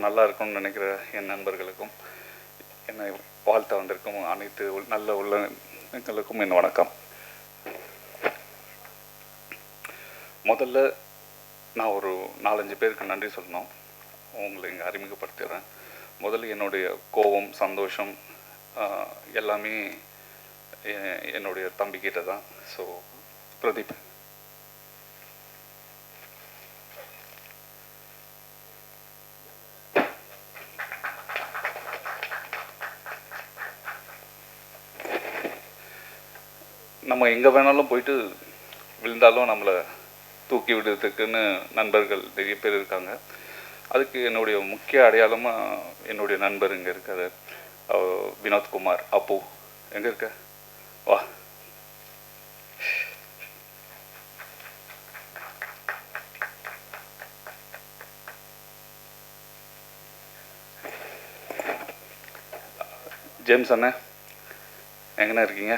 நல்லா இருக்கும்னு நினைக்கிற என் நண்பர்களுக்கும் என்னை வாழ்த்த வந்திருக்கும் அனைத்து நல்ல உள்ளங்களுக்கும் என் வணக்கம். முதல்ல நான் ஒரு 4-5 பேருக்கு நன்றி சொல்லணும். உங்களை இங்கே அறிமுகப்படுத்திடுறேன். முதல்ல என்னுடைய கோபம், சந்தோஷம் எல்லாமே என்னுடைய தம்பிக்கிட்ட தான். ஸோ பிரதீப், நம்ம எங்கே வேணாலும் போயிட்டு விழுந்தாலும் நம்மளை தூக்கி விடுறதுக்குன்னு நண்பர்கள் நிறைய பேர் இருக்காங்க. அதுக்கு என்னுடைய முக்கிய அடையாளமாக என்னுடைய நண்பர் இங்கே இருக்கார், வினோத்குமார். அப்போ எங்கே இருக்க? வா. ஜேம்ஸ் அண்ணே, எங்கண்ணா இருக்கீங்க?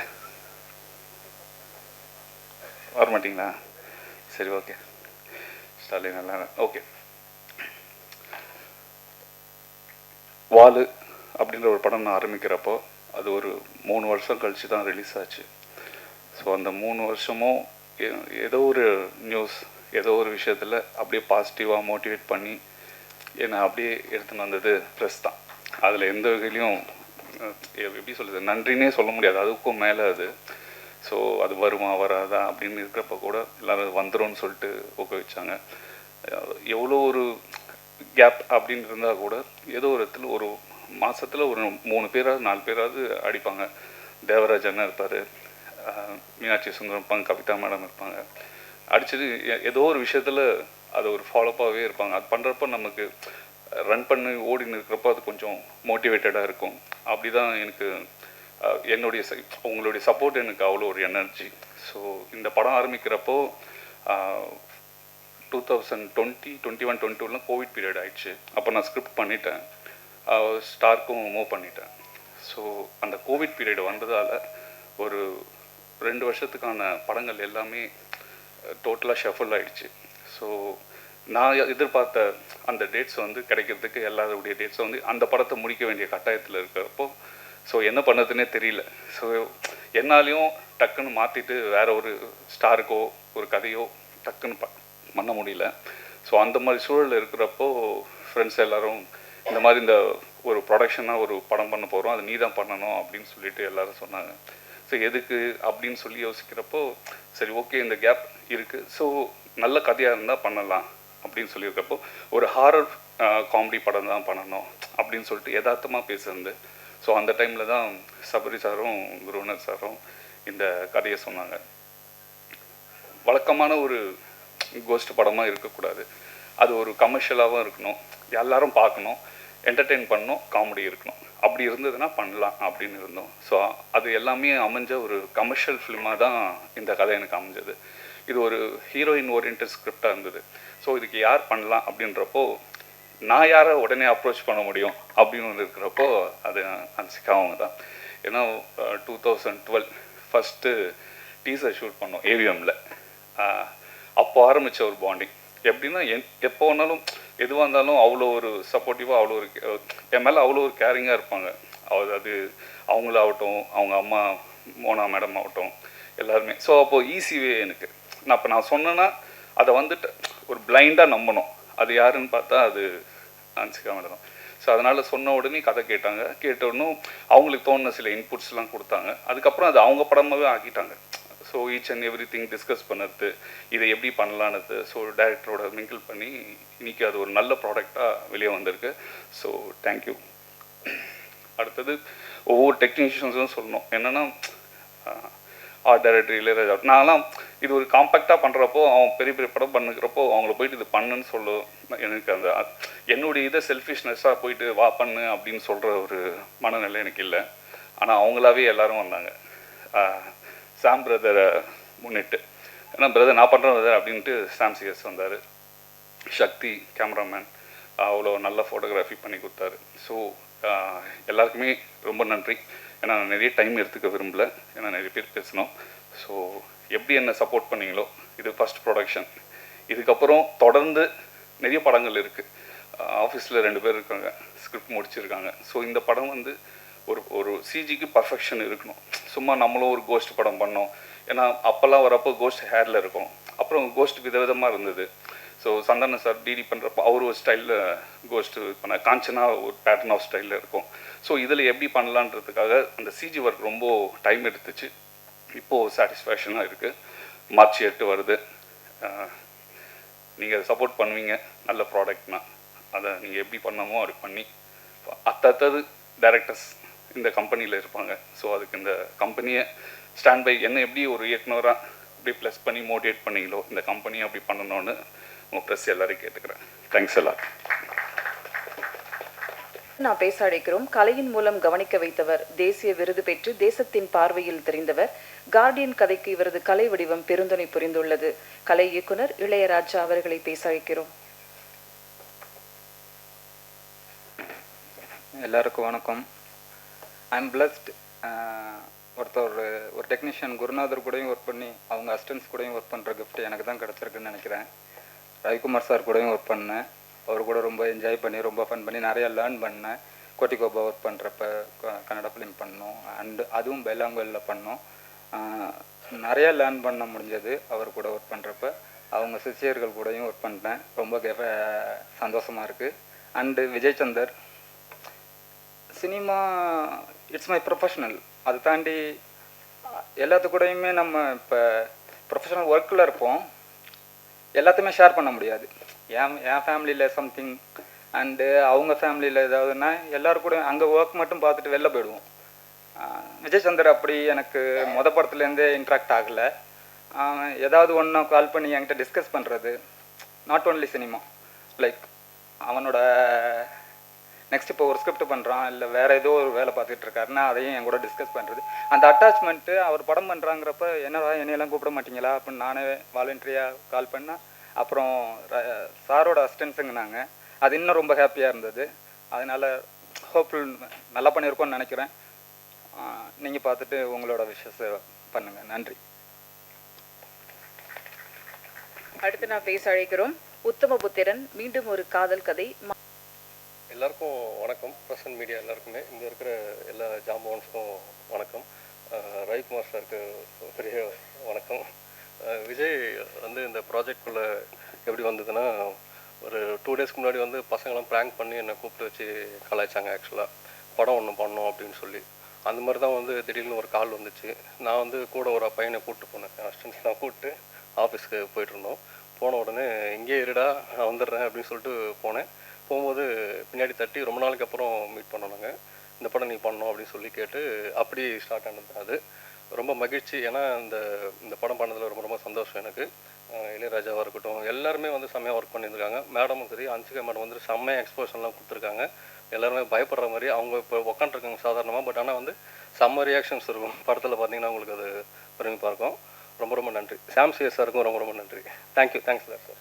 வரமாட்டிங்களா? சரி, ஓகே. ஸ்டாலின் நல்லா ஓகே. வாலு அப்படின்ற ஒரு படம் நான் ஆரம்பிக்கிறப்போ அது ஒரு 3 வருஷம் கழித்து தான் ரிலீஸ் ஆச்சு. ஸோ அந்த 3 வருஷமும் ஏதோ ஒரு நியூஸ், ஏதோ ஒரு விஷயத்தில் அப்படியே பாசிட்டிவாக மோட்டிவேட் பண்ணி என்னை அப்படியே எடுத்துன்னு வந்தது ப்ரெஸ் தான். அதில் எந்த வகையிலையும் எப்படி சொல்கிறது, நன்றினே சொல்ல முடியாது, அதுக்கும் மேலே அது. ஸோ அது வருமா வராதா அப்படின்னு இருக்கிறப்ப கூட எல்லோரும் வந்துடும்னு சொல்லிட்டு ஊக்குவிச்சாங்க. எவ்வளோ ஒரு கேப் அப்படின்னு இருந்தால் கூட ஏதோ ஒரு இடத்துல ஒரு மாதத்தில் ஒரு 3 பேராவது 4 பேராவது அடிப்பாங்க. தேவராஜ் அண்ணன் இருப்பார், மீனாட்சி சுந்தரம் இருப்பாங்க, கவிதா மேடம் இருப்பாங்க. அடிச்சது ஏதோ ஒரு விஷயத்தில் அது ஒரு ஃபாலோப்பாகவே இருப்பாங்க. அது பண்ணுறப்ப நமக்கு ரன் பண்ணி ஓடின்னு இருக்கிறப்போ அது கொஞ்சம் மோட்டிவேட்டடாக இருக்கும். அப்படி தான் எனக்கு என்னுடைய உங்களுடைய சப்போர்ட் எனக்கு அவ்வளோ ஒரு எனர்ஜி. ஸோ இந்த படம் ஆரம்பிக்கிறப்போ 2020, 2021, 2022 கோவிட் பீரியட் ஆயிடுச்சு. அப்போ நான் ஸ்கிரிப்ட் பண்ணிட்டேன், ஸ்டார்க்கும் மூவ் பண்ணிட்டேன். ஸோ அந்த கோவிட் பீரியட் வந்ததால் ஒரு 2 வருஷத்துக்கான படங்கள் எல்லாமே டோட்டலாக ஷஃபிள் ஆகிடுச்சு. ஸோ நான் எதிர்பார்த்த அந்த டேட்ஸ் வந்து கிடைக்கிறதுக்கு எல்லாருடைய டேட்ஸும் வந்து அந்த படத்தை முடிக்க வேண்டிய கட்டாயத்தில் இருக்கிறப்போ ஸோ என்ன பண்ணதுன்னே தெரியல. ஸோ என்னாலையும் டக்குன்னு மாற்றிட்டு வேறு ஒரு ஸ்டாருக்கோ ஒரு கதையோ டக்குன்னு பண்ண முடியல. ஸோ அந்த மாதிரி சூழல் இருக்கிறப்போ ஃப்ரெண்ட்ஸ் எல்லோரும் இந்த மாதிரி இந்த ஒரு ப்ரொடக்ஷனாக ஒரு படம் பண்ண போகிறோம், அது நீ தான் பண்ணணும் அப்படின்னு சொல்லிட்டு எல்லோரும் சொன்னாங்க. ஸோ எதுக்கு அப்படின்னு சொல்லி யோசிக்கிறப்போ சரி ஓகே, இந்த கேப் இருக்குது, ஸோ நல்ல கதையாக இருந்தால் பண்ணலாம் அப்படின்னு சொல்லியிருக்கப்போ ஒரு ஹாரர் காமெடி படம் தான் பண்ணணும் அப்படின்னு சொல்லிட்டு யதார்த்தமாக பேசுறது. ஸோ அந்த டைமில் தான் சபரி சாரும் குருவனர் சாரும் இந்த கதையை சொன்னாங்க. வழக்கமான ஒரு கோஸ்ட் படமாக இருக்கக்கூடாது, அது ஒரு கமர்ஷியலாகவும் இருக்கணும், எல்லாரும் பார்க்கணும், என்டர்டெயின் பண்ணணும், காமெடி இருக்கணும், அப்படி இருந்ததுன்னா பண்ணலாம் அப்படின்னு இருந்தோம். ஸோ அது எல்லாமே அமைஞ்ச ஒரு கமர்ஷியல் ஃபிலிமாக தான் இந்த கதை எனக்கு அமைஞ்சது. இது ஒரு ஹீரோயின் ஓரியன்டட் ஸ்கிரிப்டாக இருந்தது. ஸோ இதுக்கு யார் பண்ணலாம் அப்படின்றப்போ நான் யாரை உடனே அப்ரோச் பண்ண முடியும் அப்படின்னு இருக்கிறப்போ அது ஹன்சிகா அவங்க தான். ஏன்னா 2012 ஃபஸ்ட்டு டீசர் ஷூட் பண்ணோம் ஏவிஎம்மில். அப்போ ஆரம்பித்த ஒரு பாண்டிங் எப்படின்னா எப்போ வேணாலும் எதுவாக இருந்தாலும் அவ்வளோ ஒரு சப்போர்ட்டிவாக, அவ்வளோ ஒரு என் மேலே அவ்வளோ ஒரு கேரிங்காக இருப்பாங்க. அது அவங்களாகட்டும், அவங்க அம்மா மோனா மேடம் ஆகட்டும், எல்லாருமே. ஸோ அப்போது ஈஸிவே எனக்கு நான் சொன்னேன்னா அதை வந்துட்டு ஒரு பிளைண்டாக நம்பணும், அது யாருன்னு பார்த்தா அது ஹன்சிகா மேடம் தான். ஸோ அதனால் சொன்ன உடனே கதை கேட்டாங்க, கேட்டோடனும் அவங்களுக்கு தோணுன சில இன்புட்ஸ்லாம் கொடுத்தாங்க. அதுக்கப்புறம் அது அவங்க படமாகவே ஆக்கிட்டாங்க. So each and every thing discuss பண்ணுறது, இதை எப்படி பண்ணலான்னு. ஸோ டைரக்டரோட மிங்கிள் பண்ணி இன்றைக்கி அது ஒரு நல்ல ப்ராடக்டாக வெளியே வந்திருக்கு. So thank you. அடுத்தது ஒவ்வொரு டெக்னீஷியன்ஸும் சொல்லணும். என்னென்னா ஆர்ட் டைரக்டர் இளையராஜா, நான்லாம் இது ஒரு காம்பேக்டாக பண்ணுறப்போ அவன் பெரிய பெரிய படம் பண்ணுக்கிறப்போ அவங்கள போயிட்டு இது பண்ணுன்னு சொல்லும் எனக்கு அந்த என்னுடைய இதை செல்ஃபிஷ்னஸ்ஸாக போயிட்டு வா பண்ணு அப்படின்னு சொல்கிற ஒரு மனநிலை எனக்கு இல்லை. ஆனால் அவங்களாவே எல்லோரும் வந்தாங்க சாம் பிரதரை முன்னிட்டு. ஏன்னா பிரதர் நான் பண்ணுறேன் பிரதர் அப்படின்ட்டு சாம் சிஎஸ் வந்தார். சக்தி கேமராமேன் அவ்வளோ நல்ல ஃபோட்டோகிராஃபி பண்ணி கொடுத்தாரு. ஸோ எல்லாருக்குமே ரொம்ப நன்றி. ஏன்னா நான் நிறைய டைம் எடுத்துக்க விரும்பலை, ஏன்னா நிறைய பேர் பேசணும். ஸோ எப்படி என்ன சப்போர்ட் பண்ணீங்களோ, இது ஃபஸ்ட் ப்ரொடக்ஷன். இதுக்கப்புறம் தொடர்ந்து நிறைய படங்கள் இருக்குது. ஆஃபீஸில் 2 பேர் இருக்காங்க, ஸ்கிரிப்ட் முடிச்சிருக்காங்க. ஸோ இந்த படம் வந்து ஒரு ஒரு சிஜிக்கு பர்ஃபெக்ஷன் இருக்கணும். சும்மா நம்மளும் ஒரு கோஸ்ட் படம் பண்ணோம். ஏன்னா அப்போல்லாம் வரப்போ கோஸ்ட் ஹேரில் இருக்கும். அப்புறம் கோஸ்ட் விதவிதமாக இருந்தது. ஸோ சந்தானம் சார் டிடி பண்ணுறப்போ அவர் ஒரு ஸ்டைலில் கோஸ்ட்டு பண்ண, காஞ்சனா ஒரு பேட்டர்ன் ஆஃப் ஸ்டைலில் இருக்கும். ஸோ இதில் எப்படி பண்ணலான்றதுக்காக அந்த சிஜி ஒர்க் ரொம்ப டைம் எடுத்துச்சு. இப்போது சாட்டிஸ்ஃபேக்ஷனாக இருக்குது. மார்ச் 8 வருது. நீங்கள் சப்போர்ட் பண்ணுவீங்க. நல்ல ப்ராடக்ட்னா அதை நீங்கள் எப்படி பண்ணமோ அப்படி பண்ணி அத்தது டைரக்டர்ஸ் இந்த கம்பெனியில் இருப்பாங்க. ஸோ அதுக்கு இந்த கம்பெனியை ஸ்டாண்ட் பை என்ன எப்படி ஒரு இயக்குனராக அப்படி ப்ளஸ் பண்ணி மோட்டிவேட் பண்ணீங்களோ இந்த கம்பெனியை அப்படி பண்ணணும்னு உங்கள் ப்ரெஸ் எல்லாரையும் கேட்டுக்கிறேன். தேங்க்ஸ் எல்லாம். நான் பேச அழைக்கிறோம். கலையின் மூலம் கவனிக்க வைத்தவர், தேசிய விருது பெற்று தேசத்தின் பார்வையில் தெரிந்தவர், கார்டியன் கதைக்கு இவரது கலை வடிவம் பெருந்துணை புரிந்துள்ளது. கலை இயக்குனர் இளையராஜா அவர்களை பேச அழைக்கிறோம். எல்லாருக்கும் வணக்கம். I am blessed. ஒரு டெக்னீஷியன் குருநாதர் கூடயும் ஒர்க் பண்ணி அவங்க அசிஸ்டன்ஸ் கூடயும் ஒர்க் பண்ணுற கிஃப்ட் எனக்கு தான் கிடச்சிருக்குன்னு நினைக்கிறேன். ரவிக்குமார் சார் கூடயும் ஒர்க் பண்ணேன். அவர் கூட ரொம்ப என்ஜாய் பண்ணி ரொம்ப ஃபன் பண்ணி நிறையா லேர்ன் பண்ணேன். கோட்டிகோபா ஒர்க் பண்ணுறப்ப கன்னடா ஃபிலிம் பண்ணோம், அண்டு அதுவும் பெல்லாங்குவலில் பண்ணோம். நிறையா லேர்ன் பண்ண முடிஞ்சது அவர் கூட ஒர்க் பண்ணுறப்ப. அவங்க சிஷியர்கள் கூடயும் ஒர்க் பண்ணிட்டேன். ரொம்ப சந்தோஷமாக இருக்குது. And Vijay Chandar, cinema it's my professional. அதை தாண்டி எல்லாத்து கூடயுமே நம்ம இப்போ ப்ரொஃபஷனல் ஒர்க்கில் இருப்போம், எல்லாத்தையுமே ஷேர் பண்ண முடியாது. என் ஃபேமிலியில் சம்திங் அண்டு அவங்க ஃபேமிலியில் ஏதாவதுன்னா எல்லோரும் கூட அங்கே ஒர்க் மட்டும் பார்த்துட்டு வெளில போயிடுவோம். விஜய் சந்தர் அப்படி எனக்கு படத்துலேருந்தே இன்ட்ராக்ட் ஆகலை. ஏதாவது ஒன்று கால் பண்ணி என்கிட்ட டிஸ்கஸ் பண்ணுறது, நாட் ஓன்லி சினிமா, லைக் அவனோட நெக்ஸ்ட் இப்போ ஒரு ஸ்கிரிப்ட் பண்ணுறான் இல்லை வேறு ஏதோ ஒரு வேலை பார்த்துட்டு இருக்காருன்னா அதையும் என் கூட டிஸ்கஸ் பண்ணுறது. அந்த அட்டாச்மெண்ட்டு அவர் படம் பண்ணுறாங்கிறப்ப என்னடா என்னையெல்லாம் கூப்பிட மாட்டீங்களா அப்படின்னு நானே வாலண்டரியாக கால் பண்ணேன். அப்புறம் சாரோட அசிஸ்டன்ஸுங்கனாங்க. அது இன்னும் ரொம்ப ஹாப்பியாக இருந்தது. அதனால் ஹோப்ஃபுல் நல்லா பண்ணியிருக்கோன்னு நினைக்கிறேன். நீங்கள் பார்த்துட்டு உங்களோட விஷஸ் பண்ணுங்கள். நன்றி. அடுத்து நான் பேச அழைக்கிறோம் உத்தமபுத்திரன். மீண்டும் ஒரு காதல் கதை. எல்லாருக்கும் வணக்கம். பிரசன்ட் மீடியா எல்லாருக்குமே, இங்கே இருக்கிற எல்லா ஜாம்பவான்ஸுக்கும் வணக்கம். ரவிக்குமார் சாருக்கு பெரிய வணக்கம். விஜய் வந்து இந்த ப்ராஜெக்ட்குள்ளே எப்படி வந்ததுன்னா, ஒரு 2 டேஸ்க்கு முன்னாடி வந்து பசங்களாம் ப்ராங்க் பண்ணி என்னை கூப்பிட்டு வச்சு கலாய்ச்சாங்க. ஆக்சுவலாக படம் ஒன்று பண்ணோம் அப்படின்னு சொல்லி. அந்த மாதிரி தான் வந்து திடீர்னு ஒரு கால் வந்துச்சு. நான் வந்து கூட ஒரு பையனை கூப்பிட்டு போனேன், அசிஸ்டன்ஸ் தான் கூப்பிட்டு ஆஃபீஸ்க்கு போயிட்டுருந்தோம். போன உடனே இங்கேயே இருடா நான் வந்துடுறேன் அப்படின்னு சொல்லிட்டு போனேன். போகும்போது பின்னாடி தட்டி ரொம்ப நாளைக்கு அப்புறம் மீட் பண்ணோம். நாங்கள் இந்த படம் நீ பண்ணோம் அப்படின்னு சொல்லி கேட்டு அப்படி ஸ்டார்ட் ஆனது. அது ரொம்ப மகிழ்ச்சி. ஏன்னா இந்த படம் பண்ணதில் ரொம்ப ரொம்ப சந்தோஷம் எனக்கு. இளையராஜாவாக இருக்கட்டும், எல்லாருமே வந்து செம்மையாக ஒர்க் பண்ணியிருக்காங்க. மேடமும் சரி, அன்சிகா மேடம் வந்து செம்மையாக எக்ஸ்போஷன்லாம் கொடுத்துருக்காங்க. எல்லாருமே பயப்படுற மாதிரி அவங்க இப்போ உட்காந்துருக்காங்க சாதாரணமாக. பட் ஆனால் வந்து செம்ம ரியாக்ஷன்ஸ் இருக்கும் படத்தில். பார்த்தீங்கன்னா உங்களுக்கு அது பெருமைப்பாக இருக்கும். ரொம்ப ரொம்ப நன்றி. சாம் சிஎஸ் சாருக்கும் ரொம்ப ரொம்ப நன்றி. தேங்க்யூ. Thanks sir.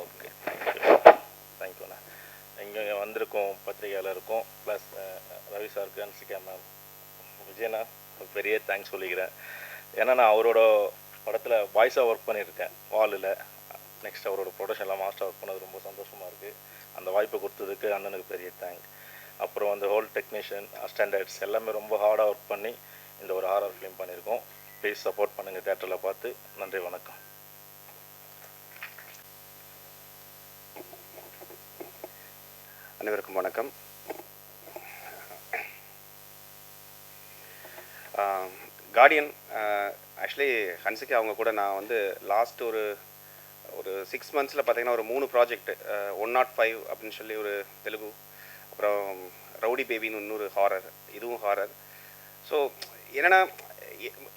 ஓகே, தேங்க்யூண்ணா. இங்கே வந்திருக்கோம் பத்திரிகையாளருக்கும், ப்ளஸ் ரவி சாருக்கு, அன்சிகா மேம், விஜயண்ணா பெரிய தேங்க்ஸ் சொல்லிக்கிறேன். ஏன்னா நான் அவரோட படத்தில் வாய்ஸாக ஒர்க் பண்ணியிருக்கேன் வாலில். நெக்ஸ்ட் அவரோட ப்ரொடக்ஷனில் மாஸ்டர் ஒர்க் பண்ணது ரொம்ப சந்தோஷமாக இருக்குது. அந்த வாய்ப்பை கொடுத்ததுக்கு அண்ணனுக்கு பெரிய தேங்க். அப்புறம் அந்த ஹோல் டெக்னீஷியன், ஸ்டாண்டர்ட்ஸ் எல்லாமே ரொம்ப ஹார்டாக ஒர்க் பண்ணி இந்த ஒரு ஹாரர் ஃபிலிம் பண்ணியிருக்கோம். ப்ளீஸ் சப்போர்ட் பண்ணுங்கள் தேட்டரில் பார்த்து. நன்றி, வணக்கம். அனைவருக்கும் வணக்கம். கார்டியன் ஆக்சுவலி ஹன்சிகா அவங்க கூட நான் வந்து லாஸ்ட் ஒரு 6 மந்த்ஸில் பார்த்தீங்கன்னா ஒரு 3 ப்ராஜெக்ட், 105 அப்படின்னு சொல்லி ஒரு தெலுங்கு, அப்புறம் ரவுடி பேபின்னு இன்னொரு ஹாரர், இதுவும் ஹாரர். ஸோ என்னென்னா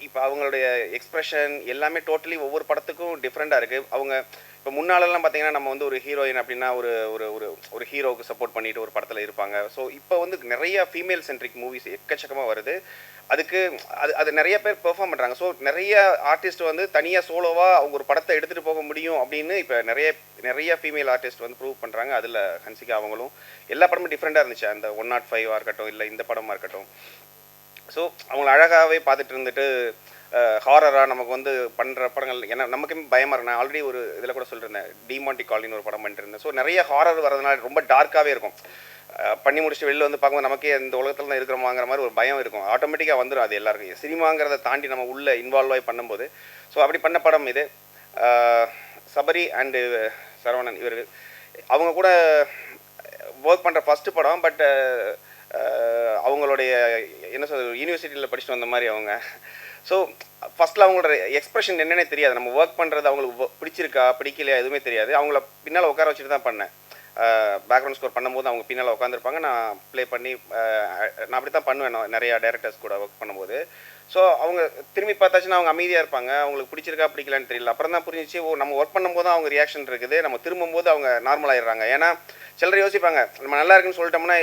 இப்போ அவங்களுடைய எக்ஸ்ப்ரெஷன் எல்லாமே டோட்டலி ஒவ்வொரு படத்துக்கும் டிஃப்ரெண்ட்டாக இருக்குது. அவங்க இப்போ முன்னாலெல்லாம் பார்த்தீங்கன்னா நம்ம வந்து ஒரு ஹீரோயின் அப்படின்னா ஒரு ஒரு ஒரு ஒரு ஹீரோவுக்கு சப்போர்ட் பண்ணிட்டு ஒரு படத்தில் இருப்பாங்க. ஸோ இப்போ வந்து நிறைய ஃபீமேல் சென்ட்ரிக் மூவிஸ் எக்கச்சக்கமாக வருது. அதுக்கு அது நிறைய பேர் பெர்ஃபார்ம் பண்ணுறாங்க. ஸோ நிறைய ஆர்டிஸ்ட் வந்து தனியாக சோலோவாக அவங்க ஒரு படத்தை எடுத்துகிட்டு போக முடியும் அப்படின்னு இப்போ நிறைய ஃபீமேல் ஆர்டிஸ்ட் வந்து ப்ரூவ் பண்ணுறாங்க. அதில் ஹன்சிகா அவங்களும் எல்லா படமும் டிஃப்ரெண்ட்டாக இருந்துச்சு. அந்த 105 இருக்கட்டும், இல்லை இந்த படமாக இருக்கட்டும். ஸோ அவங்கள அழகாகவே பார்த்துட்டு இருந்துட்டு ஹாரராக நமக்கு வந்து பண்ணுற படங்கள் ஏன்னா நமக்குமே பயமாக இருக்கு. நான் ஆல்ரெடி ஒரு இதில் கூட சொல்லியிருந்தேன், டிமாண்டி காலனின்னு ஒரு படம் பண்ணிட்டு இருந்தேன். ஸோ நிறைய ஹாரர் வரதுனால ரொம்ப டார்க்காகவே இருக்கும். பண்ணி முடிச்சுட்டு வெளில வந்து பார்க்கும்போது நமக்கே இந்த உலகத்தில் தான் இருக்கிறோமாங்கிற மாதிரி ஒரு பயம் இருக்கும். ஆட்டோமேட்டிக்காக வந்துடும் அது எல்லாருக்கும். சினிமாங்கிறத தாண்டி நம்ம உள்ளே இன்வால்வ் ஆகி பண்ணும்போது ஸோ அப்படி பண்ண படம் இது. சபரி அண்டு சரவணன் இவர்கள் அவங்க கூட ஒர்க் பண்ணுற ஃபஸ்ட்டு படம். பட் அவங்களுடைய என்ன சொல்கிறது, யூனிவர்சிட்டியில் படிச்சுட்டு வந்த மாதிரி அவங்க. ஸோ ஃபஸ்ட்டில் அவங்களோட எக்ஸ்ப்ரெஷன் என்னன்னே தெரியாது. நம்ம ஒர்க் பண்ணுறது அவங்களுக்கு பிடிச்சிருக்கா பிடிக்கலையா எதுவுமே தெரியாது. அவங்கள பின்னால் உட்கார வச்சுட்டு தான் பண்ணேன். பேக்ரவுண்ட் ஸ்கோர் பண்ணும்போது அவங்க பின்னால் உட்காந்துருப்பாங்க, நான் ப்ளே பண்ணி நான் அப்படி தான் பண்ணுவேன் நான் நிறையா டைரக்டர்ஸ் கூட ஒர்க் பண்ணும்போது. ஸோ அவங்க திரும்பி பார்த்தாச்சுன்னா அவங்க அமைதியாக இருப்பாங்க, அவங்களுக்கு பிடிச்சிருக்கா பிடிக்கலான்னு தெரியல. அப்புறம் தான் புரிஞ்சிச்சு, ஓ நம்ம ஒர்க் பண்ணும்போது அவங்க ரியாக்ஷன் இருக்குது, நம்ம திரும்பும்போது அவங்க நார்மல் ஆயிடுறாங்க. ஏன்னா சிலர் யோசிப்பாங்க நம்ம நல்லா இருக்குன்னு சொல்லிட்டோம்னா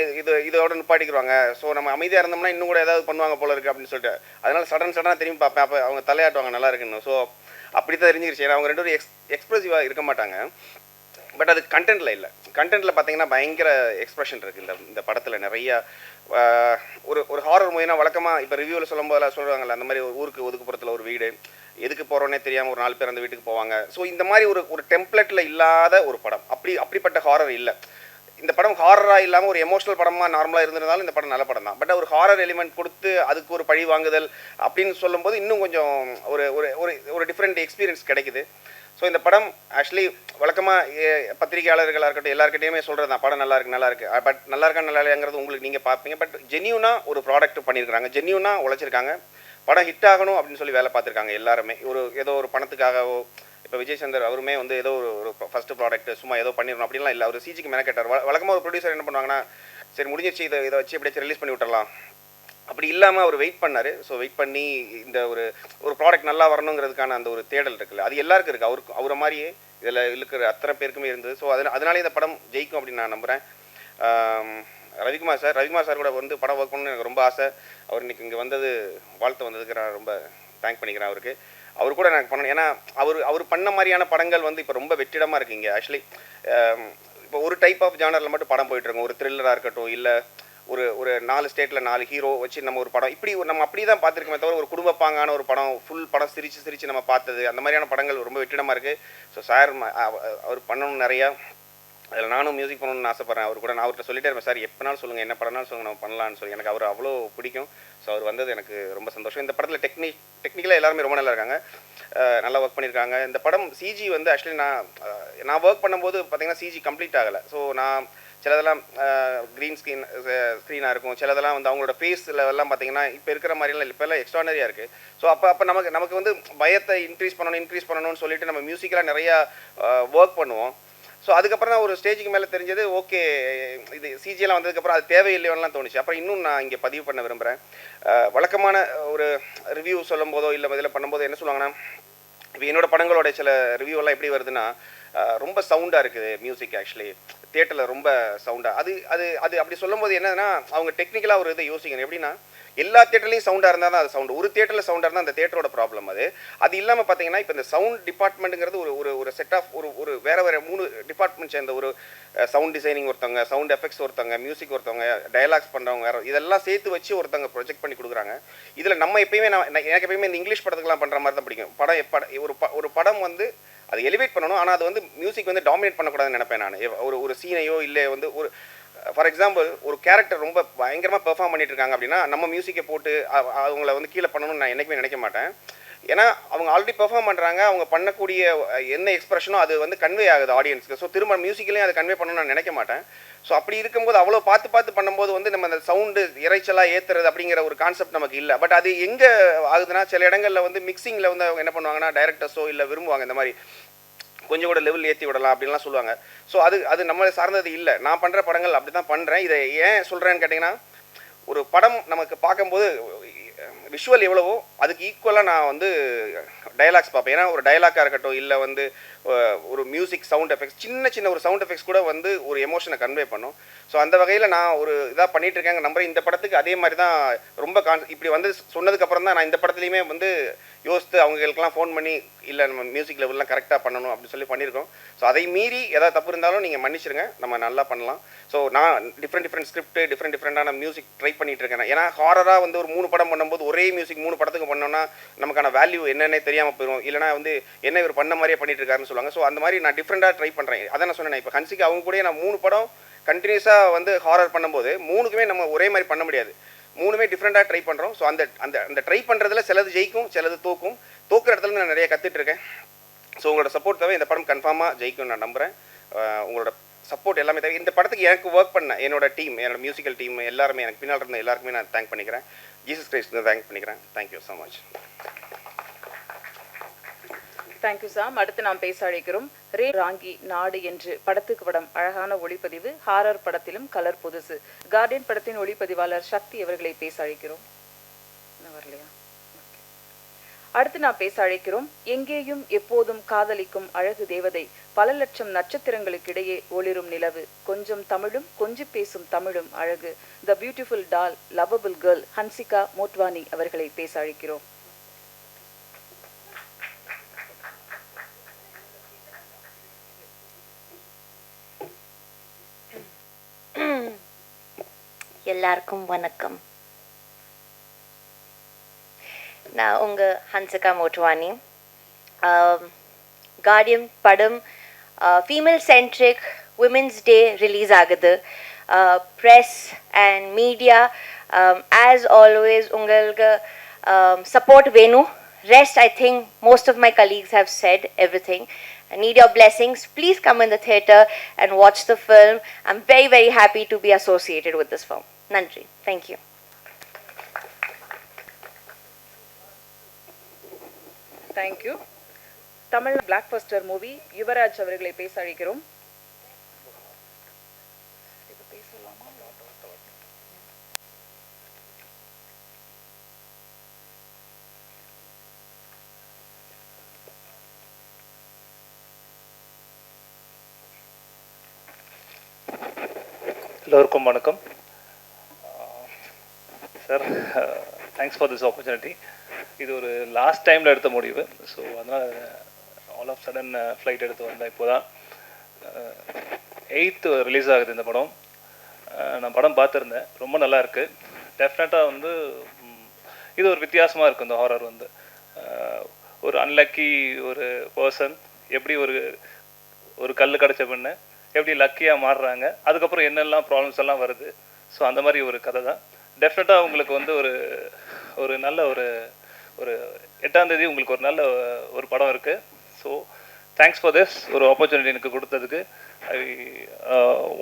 இதோட நிப்பாட்டிக்குவாங்க, ஸோ நம்ம அமைதியாக இருந்தோம்னா இன்னும் கூட ஏதாவது பண்ணுவாங்க போல இருக்குது அப்படின்னு சொல்லிட்டு. அதனால் சடனாக திரும்பி பார்ப்பேன், அப்போ அவங்க தலையாட்டுவாங்க நல்லா இருக்குன்னு. ஸோ அப்படி தான் தெரிஞ்சிருச்சு. ஏன்னா அவங்க ரெண்டு பேரும் எக்ஸ்ப்ரெசிவாக இருக்க மாட்டாங்க. பட் அது கண்டென்ட்டில் இல்லை. கண்டென்ட்டில் பார்த்தீங்கன்னா பயங்கர எக்ஸ்ப்ரெஷன் இருக்குது இந்த படத்தில். நிறையா ஒரு ஹாரர் மூவினா வழக்கமாக இப்போ ரிவ்யூவில் சொல்லும்போது சொல்லுவாங்கல்ல, அந்த மாதிரி ஒரு ஊருக்கு ஒதுக்குப்புறத்தில் ஒரு வீடு, எதுக்கு போகிறோன்னே தெரியாமல் ஒரு 4 பேர் அந்த வீட்டுக்கு போவாங்க. ஸோ இந்த மாதிரி ஒரு டெம்ப்ளேட்டில் இல்லாத ஒரு படம். அப்படிப்பட்ட ஹாரர் இல்லை இந்த படம். ஹாரராக இல்லாமல் ஒரு எமோஷனல் படமாக நார்மலாக இருந்திருந்தாலும் இந்த படம் நல்ல படம் தான். பட் ஒரு ஹாரர் எலிமெண்ட் கொடுத்து அதுக்கு ஒரு பழி வாங்குதல் அப்படின்னு சொல்லும்போது இன்னும் கொஞ்சம் ஒரு டிஃப்ரெண்ட் எக்ஸ்பீரியன்ஸ் கிடைக்குது. ஸோ இந்த படம் ஆக்சுவலி வழக்கமாக பத்திரிகையாளர்களாக இருக்கட்டும் எல்லாருக்கிட்டையுமே சொல்கிறது தான், படம் நல்லா இருக்குது. பட் நல்லா இருக்கா நல்லா இல்லைங்கிறது உங்களுக்கு நீங்கள் பார்ப்பீங்க. பட் ஜென்யூனாக ஒரு ப்ராடக்ட் பண்ணியிருக்காங்க, ஜென்யூனாக உழைச்சிருக்காங்க. படம் ஹிட் ஆகணும் அப்படின்னு சொல்லி வேலை பார்த்துருக்காங்க எல்லாருமே. ஏதோ ஒரு பணத்துக்காகவோ, இப்போ விஜய் சந்தர் அவருமே வந்து ஏதோ ஒரு ஃபஸ்ட்டு ப்ராடக்ட் சும்மா ஏதோ பண்ணிடணும் அப்படின்லாம் இல்லை. அவர் சிஜிக்கு மெனக்கெட்டார். வழக்கமாக ஒரு ப்ரொடியூசர் என்ன பண்ணுவாங்கன்னா, சரி முடிஞ்சிச்சு இதை வச்சு எப்படியாச்சும் ரிலீஸ் பண்ணி விட்டுறலாம், அப்படி இல்லாமல் அவர் வெயிட் பண்ணார். ஸோ வெயிட் பண்ணி இந்த ஒரு ப்ராடக்ட் நல்லா வரணுங்கிறதுக்கான அந்த ஒரு தேடல் இருக்குல்ல, அது எல்லாருக்கும் இருக்குது. அவரை மாதிரியே இதில் இருக்கிற அத்தனை பேருக்குமே இருந்தது. ஸோ அதனாலே இந்த படம் ஜெயிக்கும் அப்படின்னு நான் நம்புகிறேன். ரவிக்குமார் சார் கூட வந்து படம் ஒர்க் பண்ணணும்னு எனக்கு ரொம்ப ஆசை. அவர் இன்றைக்கி இங்கே வந்தது வாழ்த்து வந்ததுக்கு நான் ரொம்ப தேங்க் பண்ணிக்கிறேன் அவருக்கு. அவர் கூட எனக்கு பண்ணணும். ஏன்னா அவர் பண்ண மாதிரியான படங்கள் வந்து இப்போ ரொம்ப வெற்றிடமாக இருக்குங்க. ஆக்சுவலி இப்போ ஒரு டைப் ஆஃப் ஜானரில் மட்டும் படம் போயிட்டுருக்கோம். ஒரு த்ரில்லராக இருக்கட்டும், இல்லை ஒரு 4 ஸ்டேட்டில் 4 ஹீரோ வச்சு நம்ம ஒரு படம் இப்படி நம்ம அப்படி தான் பார்த்துருக்கோமே தவிர ஒரு குடும்பப்பாங்கான ஒரு படம் ஃபுல் படம் சிரித்து நம்ம பார்த்தது அந்த மாதிரியான படங்கள் ரொம்ப வெற்றிடமாக இருக்குது. ஸோ சார் அவர் பண்ணணும் நிறையா. அதில் நானும் மியூசிக் பண்ணணும்னு ஆசைப்பட்றேன். அவர் கூட நான் அவர்கிட்ட சொல்லிட்டே இருப்பேன், சார் எப்போனாலும் சொல்லுங்கள், என்ன படம்னாலும் சொல்லுங்கள், நம்ம பண்ணலான்னு சொல்லி. எனக்கு அவர் அவ்வளோ பிடிக்கும். ஸோ அவர் வந்தது எனக்கு ரொம்ப சந்தோஷம். இந்த படத்தில் டெக்னிக்கலாக எல்லாருமே ரொம்ப நல்லா இருக்காங்க, நல்லா ஒர்க் பண்ணியிருக்காங்க. இந்த படம் சிஜி வந்து ஆக்சுவலி நான் ஒர்க் பண்ணும்போது பார்த்தீங்கன்னா சிஜி கம்ப்ளீட் ஆகலை. ஸோ நான் சிலதெல்லாம் க்ரீன் ஸ்க்ரீனாக இருக்கும், சிலதெல்லாம் வந்து அவங்களோட ஃபேஸில் எல்லாம் பார்த்தீங்கன்னா இப்போ இருக்கிற மாதிரிலாம் இப்போல்லாம் எக்ஸ்ட்ரானரியாக இருக்குது. ஸோ அப்போ நமக்கு வந்து பயத்தை இன்க்ரீஸ் பண்ணணும்னு சொல்லிட்டு நம்ம மியூசிக்கலாக நிறையா ஒர்க் பண்ணுவோம். ஸோ அதுக்கப்புறம் தான் ஒரு ஸ்டேஜுக்கு மேலே தெரிஞ்சது, ஓகே இது சிஜியெல்லாம் வந்ததுக்கப்புறம் அது தேவையில்லையோலாம் தோணுச்சு. அப்புறம் இன்னும் நான் இங்கே பதிவு பண்ண விரும்புகிறேன். வழக்கமான ஒரு ரிவ்யூ சொல்லும் போதோ இல்லை இதில் பண்ணும்போது என்ன சொல்லுவாங்கன்னா, இப்போ என்னோடய படங்களோட சில ரிவ்யூவெல்லாம் எப்படி வருதுன்னா, ரொம்ப சவுண்டாக இருக்குது மியூசிக். ஆக்சுவலி தியேட்டரில் ரொம்ப சவுண்டாக அது அப்படி சொல்லும்போது என்னதுன்னா, அவங்க டெக்னிக்கலாக ஒரு இதை யோசிக்கணும். எப்படின்னா, எல்லா தியேட்டர்லையும் சவுண்டாக இருந்தால் தான் அது சவுண்டு. ஒரு தியேட்டரில் சவுண்டாக இருந்தால் அந்த தியேட்டரோட ப்ராப்ளம். அது இல்லாமல் பார்த்தீங்கன்னா, இப்போ இந்த சவுண்ட் டிபார்ட்மெண்ட்டுங்கிறது ஒரு செட் ஆஃப் ஒரு வேறு 3 டிபார்ட்மெண்ட் சேர்ந்த ஒரு சவுண்ட் டிசைனிங் ஒருத்தவங்க, சவுண்ட் எஃபெக்ட்ஸ் ஒருத்தவங்க, மியூசிக் ஒருத்தவங்க, டயலாக்ஸ் பண்ணுறவங்க வேறு, இதெல்லாம் சேர்த்து வச்சு ஒருத்தவங்க ப்ரொஜெக்ட் பண்ணி கொடுக்குறாங்க. இதில் நம்ம எப்பயுமே எனக்கு எப்பயுமே இந்த இங்கிலீஷ் படத்துக்குலாம் பண்ணுற மாதிரி தான் பிடிக்கும். ஒரு படம் வந்து அது எலிவேட் பண்ணணும், ஆனால் அது வந்து மியூசிக் வந்து டாமினேட் பண்ணக்கூடாதுன்னு நினைப்பேன் நான். ஒரு சீனையோ இல்லை வந்து ஃபார் எக்ஸாம்பிள் ஒரு கேரக்டர் ரொம்ப பயங்கரமாக பெர்ஃபார்ம் பண்ணிட்டு இருக்காங்க அப்படின்னா நம்ம மியூசிக்கை போட்டு அவங்கள வந்து கீழே பண்ணணும்னு நான் என்றைக்குமே நினைக்க மாட்டேன். ஏன்னா அவங்க ஆல்ரெடி பெர்ஃபார்ம் பண்ணுறாங்க, அவங்க பண்ணக்கூடிய என்ன எக்ஸ்பிரஷனோ அது வந்து கன்வே ஆகுது ஆடியன்ஸுக்கு. ஸோ திரும்ப மியூசிக்லேயும் அதை கன்வே பண்ணணும்னு நான் நினைக்க மாட்டேன். ஸோ அப்படி இருக்கும்போது அவ்வளோ பார்த்து பண்ணும்போது வந்து நம்ம அந்த சவுண்டு இறைச்சலாக ஏற்றுறது அப்படிங்கிற ஒரு கான்செப்ட் நமக்கு இல்லை. பட் அது எங்கே ஆகுதுன்னா, சில இடங்களில் வந்து மிக்சிங்கில் வந்து அவங்க என்ன பண்ணுவாங்கன்னா, டைரக்டர்ஸோ இல்லை விரும்புவாங்க இந்த மாதிரி கொஞ்சம் கூட லெவல் ஏற்றி விடலாம் அப்படின்லாம் சொல்லுவாங்க. ஸோ அது நம்மளை சார்ந்தது இல்லை. நான் பண்ணுற படங்கள் அப்படி தான் பண்ணுறேன். இதை ஏன் சொல்கிறேன்னு கேட்டிங்கன்னா, ஒரு படம் நமக்கு பார்க்கும்போது விஷுவல் எவ்வளவோ அதுக்கு ஈக்குவலாக நான் வந்து டயலாக்ஸ் பார்ப்பேன். ஏன்னா ஒரு டயலாக்காக இருக்கட்டும், இல்லை வந்து ஒரு மியூசிக் சவுண்ட் எஃபெக்ட்ஸ், சின்ன ஒரு சவுண்ட் எஃபெக்ட்ஸ் கூட வந்து ஒரு எமோஷனை கன்வே பண்ணும். ஸோ அந்த வகையில் நான் ஒரு இதாக பண்ணிகிட்டு இருக்கேங்க. நம்புறேன் இந்த படத்துக்கு அதே மாதிரி தான் ரொம்ப இப்படி வந்து சொன்னதுக்கப்புறம் தான் நான் இந்த படத்துலையுமே வந்து யோசித்து அவங்களுக்கெல்லாம் ஃபோன் பண்ணி இல்லை நம்ம மியூசிக் லெவல்லாம் கரெக்டாக பண்ணணும் அப்படின்னு சொல்லி பண்ணியிருக்கோம். ஸோ அதை மீறி ஏதாவது தப்பு இருந்தாலும் நீங்கள் மன்னிச்சிருங்க, நம்ம நல்லா பண்ணலாம். ஸோ நான் டிஃப்ரெண்ட் ஸ்கிரிப்ட் டிஃப்ரெண்டான மியூசிக் ட்ரை பண்ணிட்டு இருக்கேன். ஏன்னா ஹாரராக வந்து ஒரு 3 படம் பண்ணும்போது ஒரே மியூசிக் 3 படத்துக்கு பண்ணோன்னா நமக்கான வேல்யூ என்னென்னே தெரியாமல் போயிடும், இல்லைனா வந்து என்ன இவர் பண்ண மாதிரியே பண்ணிட்டு இருக்காருன்னு சொல்லுவாங்க. ஸோ அந்த மாதிரி நான் டிஃப்ரெண்டாக ட்ரை பண்ணுறேன். அதான் நான் சொன்னேன், இப்போ ஹன்சிகா அவங்க கூட நான் 3 படம் கண்டினியூஸாக வந்து ஹாரர் பண்ணும்போது 3க்குமே நம்ம ஒரே மாதிரி பண்ண முடியாது, 3மே டிஃப்ரெண்ட்டாக ட்ரை பண்ணுறோம். ஸோ அந்த அந்த அந்த ட்ரை பண்ணுறதுல சிலது ஜெயிக்கும், சிலது தோக்குற இடத்துல நான் நிறைய கற்றுட்ருக்கேன். ஸோ உங்களோட சப்போர்ட் தேவை, இந்த படம் கன்ஃபார்மாக ஜெயிக்கும் நான் நம்புகிறேன். உங்களோட சப்போர்ட் எல்லாமே தேவை. இந்த படத்துக்கு எனக்கு ஒர்க் பண்ண என்னோட டீம், என்னோட மியூசிக்கல் டீம் எல்லாருமே, எனக்கு பின்னால் இருந்த எல்லாருக்குமே நான் தேங்க் பண்ணிக்கிறேன். ஜீசஸ் கிரைஸ்ட் தேங்க் பண்ணிக்கிறேன். Thank you so much. தேங்க்யூ சாம். அடுத்து நாம் பேச அழைக்கிறோம் ரே ராங்கி நாடு என்று படத்துக்கு படம் அழகான ஒளிப்பதிவு, ஹாரர் படத்திலும் கலர் புதுசு. கார்டியன் படத்தின் ஒளிப்பதிவாளர் சக்தி அவர்களை பேச அழைக்கிறோம். வரலையா? அடுத்து நாம் பேச அழைக்கிறோம் எங்கேயும் எப்போதும் காதலிக்கும் அழகு தேவதை, பல லட்சம் நட்சத்திரங்களுக்கிடையே ஒளிரும் நிலவு, கொஞ்சம் தமிழும் கொஞ்சி பேசும் தமிழும் அழகு, the beautiful doll lovable girl Hansika Motwani அவர்களை பேச அழைக்கிறோம். எல்லாருக்கும் வணக்கம். நான் உங்கள் ஹன்சிகா மோட்வானி. கார்டியன் படம் female centric women's day release ஆகுது. Press and media as always உங்களுக்கு சப்போர்ட் வேணும். Rest, I think most of my colleagues have said everything. I need your blessings. Please come in the theatre and watch the film. I'm very, very happy to be associated with this film. Nandri. Thank you. Thank you. Tamil blockbuster movie Yuvaraj அவர்களை பேச அழைக்கிறோம். எல்லோருக்கும் வணக்கம் sir. Thanks for this opportunity. இது ஒரு last டைமில் எடுத்த முடிவு. ஸோ அதனால் ஆல் ஆஃப் சடன் ஃப்ளைட் எடுத்து வந்தேன். இப்போ தான் 8th ரிலீஸ் ஆகுது இந்த படம். நான் படம் பார்த்துருந்தேன், ரொம்ப நல்லா இருக்குது. டெஃபினட்டாக வந்து இது ஒரு வித்தியாசமாக இருக்குது. இந்த ஹாரர் வந்து ஒரு அன்லக்கி ஒரு பர்சன் எப்படி ஒரு கல் கிடச்ச பெண்ணை எப்படி லக்கியாக மாறுறாங்க, அதுக்கப்புறம் என்னெல்லாம் ப்ராப்ளம்ஸ் எல்லாம் வருது. ஸோ அந்த மாதிரி ஒரு கதை தான். டெஃபினட்டாக உங்களுக்கு வந்து ஒரு நல்ல ஒரு 8ஆம் தேதி உங்களுக்கு ஒரு நல்ல ஒரு படம் இருக்குது. ஸோ தேங்க்ஸ் ஃபார் திஸ் ஒரு ஆப்பர்ச்சுனிட்டி எனக்கு கொடுத்ததுக்கு. I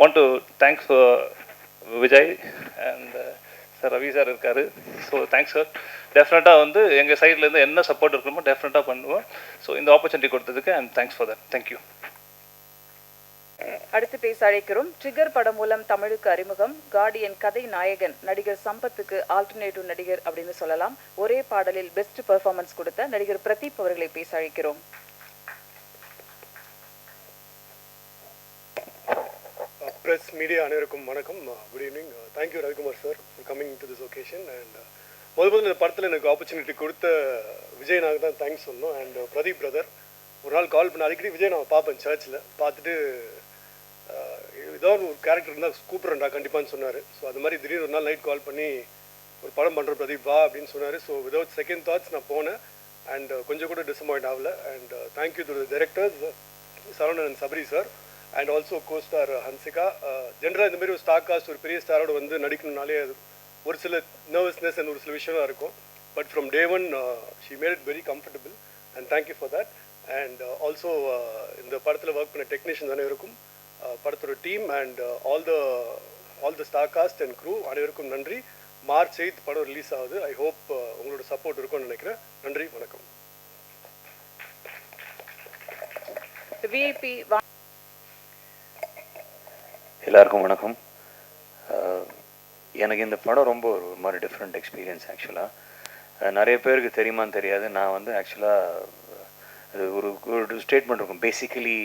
want to thanks Vijay and sir Ravi sir இருக்கார். So thanks sir. டெஃபினட்டாக வந்து எங்கள் சைட்லேருந்து என்ன சப்போர்ட் இருக்கணுமோ டெஃபினட்டாக பண்ணுவோம். ஸோ இந்த ஆப்பர்ச்சுனிட்டி கொடுத்ததுக்கு and thanks for that. Thank you. அடுத்து பேச அழைக்கிறோம் ட்ரிகர் படம் மூலம் தமிழுக்கு அறிமுகம், கார்டியன் கதை நாயகன் நடிகர் சம்பத்துக்கு ஆல்டர்னேட்டிவ் நடிகர் அப்படின்னு சொல்லலாம். ஒரே பாடலில் பெஸ்ட் பெர்ஃபார்மன்ஸ் கொடுத்த நடிகர் பிரதீப் அவர்களை பேச அழைக்கிறோம். பிரஸ் மீடியா அனைவருக்கும் வணக்கம். Good evening. Thank you Ravikumar sir for coming to this occasion. And முதல்ல இந்த படத்தில் எனக்கு ஆப்பர்ச்சுனிட்டி கொடுத்த விஜயனாக தான் தேங்க்ஸ் சொல்லணும். அண்ட் பிரதீப் பிரதர் ஒரு நாள் கால் பண்ண, அடிக்கடி விஜய் நான் பார்ப்பேன் சர்ச்சில், பார்த்துட்டு ஏதாவது ஒரு கேரக்டர் இருந்தால் கூப்பிட்றேன்டா கண்டிப்பான்னு சொன்னார். ஸோ அது மாதிரி திடீர்னு ஒரு நாள் நைட் கால் பண்ணி ஒரு படம் பண்ணுற பிரதீப் வா அப்படின்னு சொன்னார். ஸோ விதவுட் செகண்ட் தாட்ஸ் நான் போனேன். அண்ட் கொஞ்சம் கூட டிசப்பாயிண்ட் ஆகல. And thank you to the directors Saravanan and Sabari sir and also go star Hansika. ஜென்ரலாக இந்த மாதிரி ஒரு ஸ்டார் காஸ்ட் ஒரு பெரிய ஸ்டாரோட வந்து நடிக்கணும்னாலே அது ஒரு சில நர்வஸ்னஸ் அண்ட் ஒரு சில விஷயம்லாம் இருக்கும். But from day one she made it very comfortable and thank you for that. And also இந்த படத்தில் ஒர்க் பண்ண டெக்னீஷியன்ஸ் அனைவருக்கும், படத்தோட team and all the star cast and crew அனைவருக்கும் நன்றி. மார்ச் 8 படம் ரிலீஸ் ஆகுது. ஐ ஹோப் உங்களோட சப்போர்ட் இருக்கும்னு நினைக்கிறேன். நன்றி, வணக்கம். எல்லாருக்கும் வணக்கம். எனக்கு இந்த படம் ரொம்ப ஒரு மாதிரி டிஃப்ரெண்ட் எக்ஸ்பீரியன்ஸ். ஆக்சுவலாக நிறைய பேருக்கு தெரியுமான்னு தெரியாது. நான் வந்து ஆக்சுவலாக அது ஒரு ஸ்டேட்மெண்ட் இருக்கும், பேசிக்கலி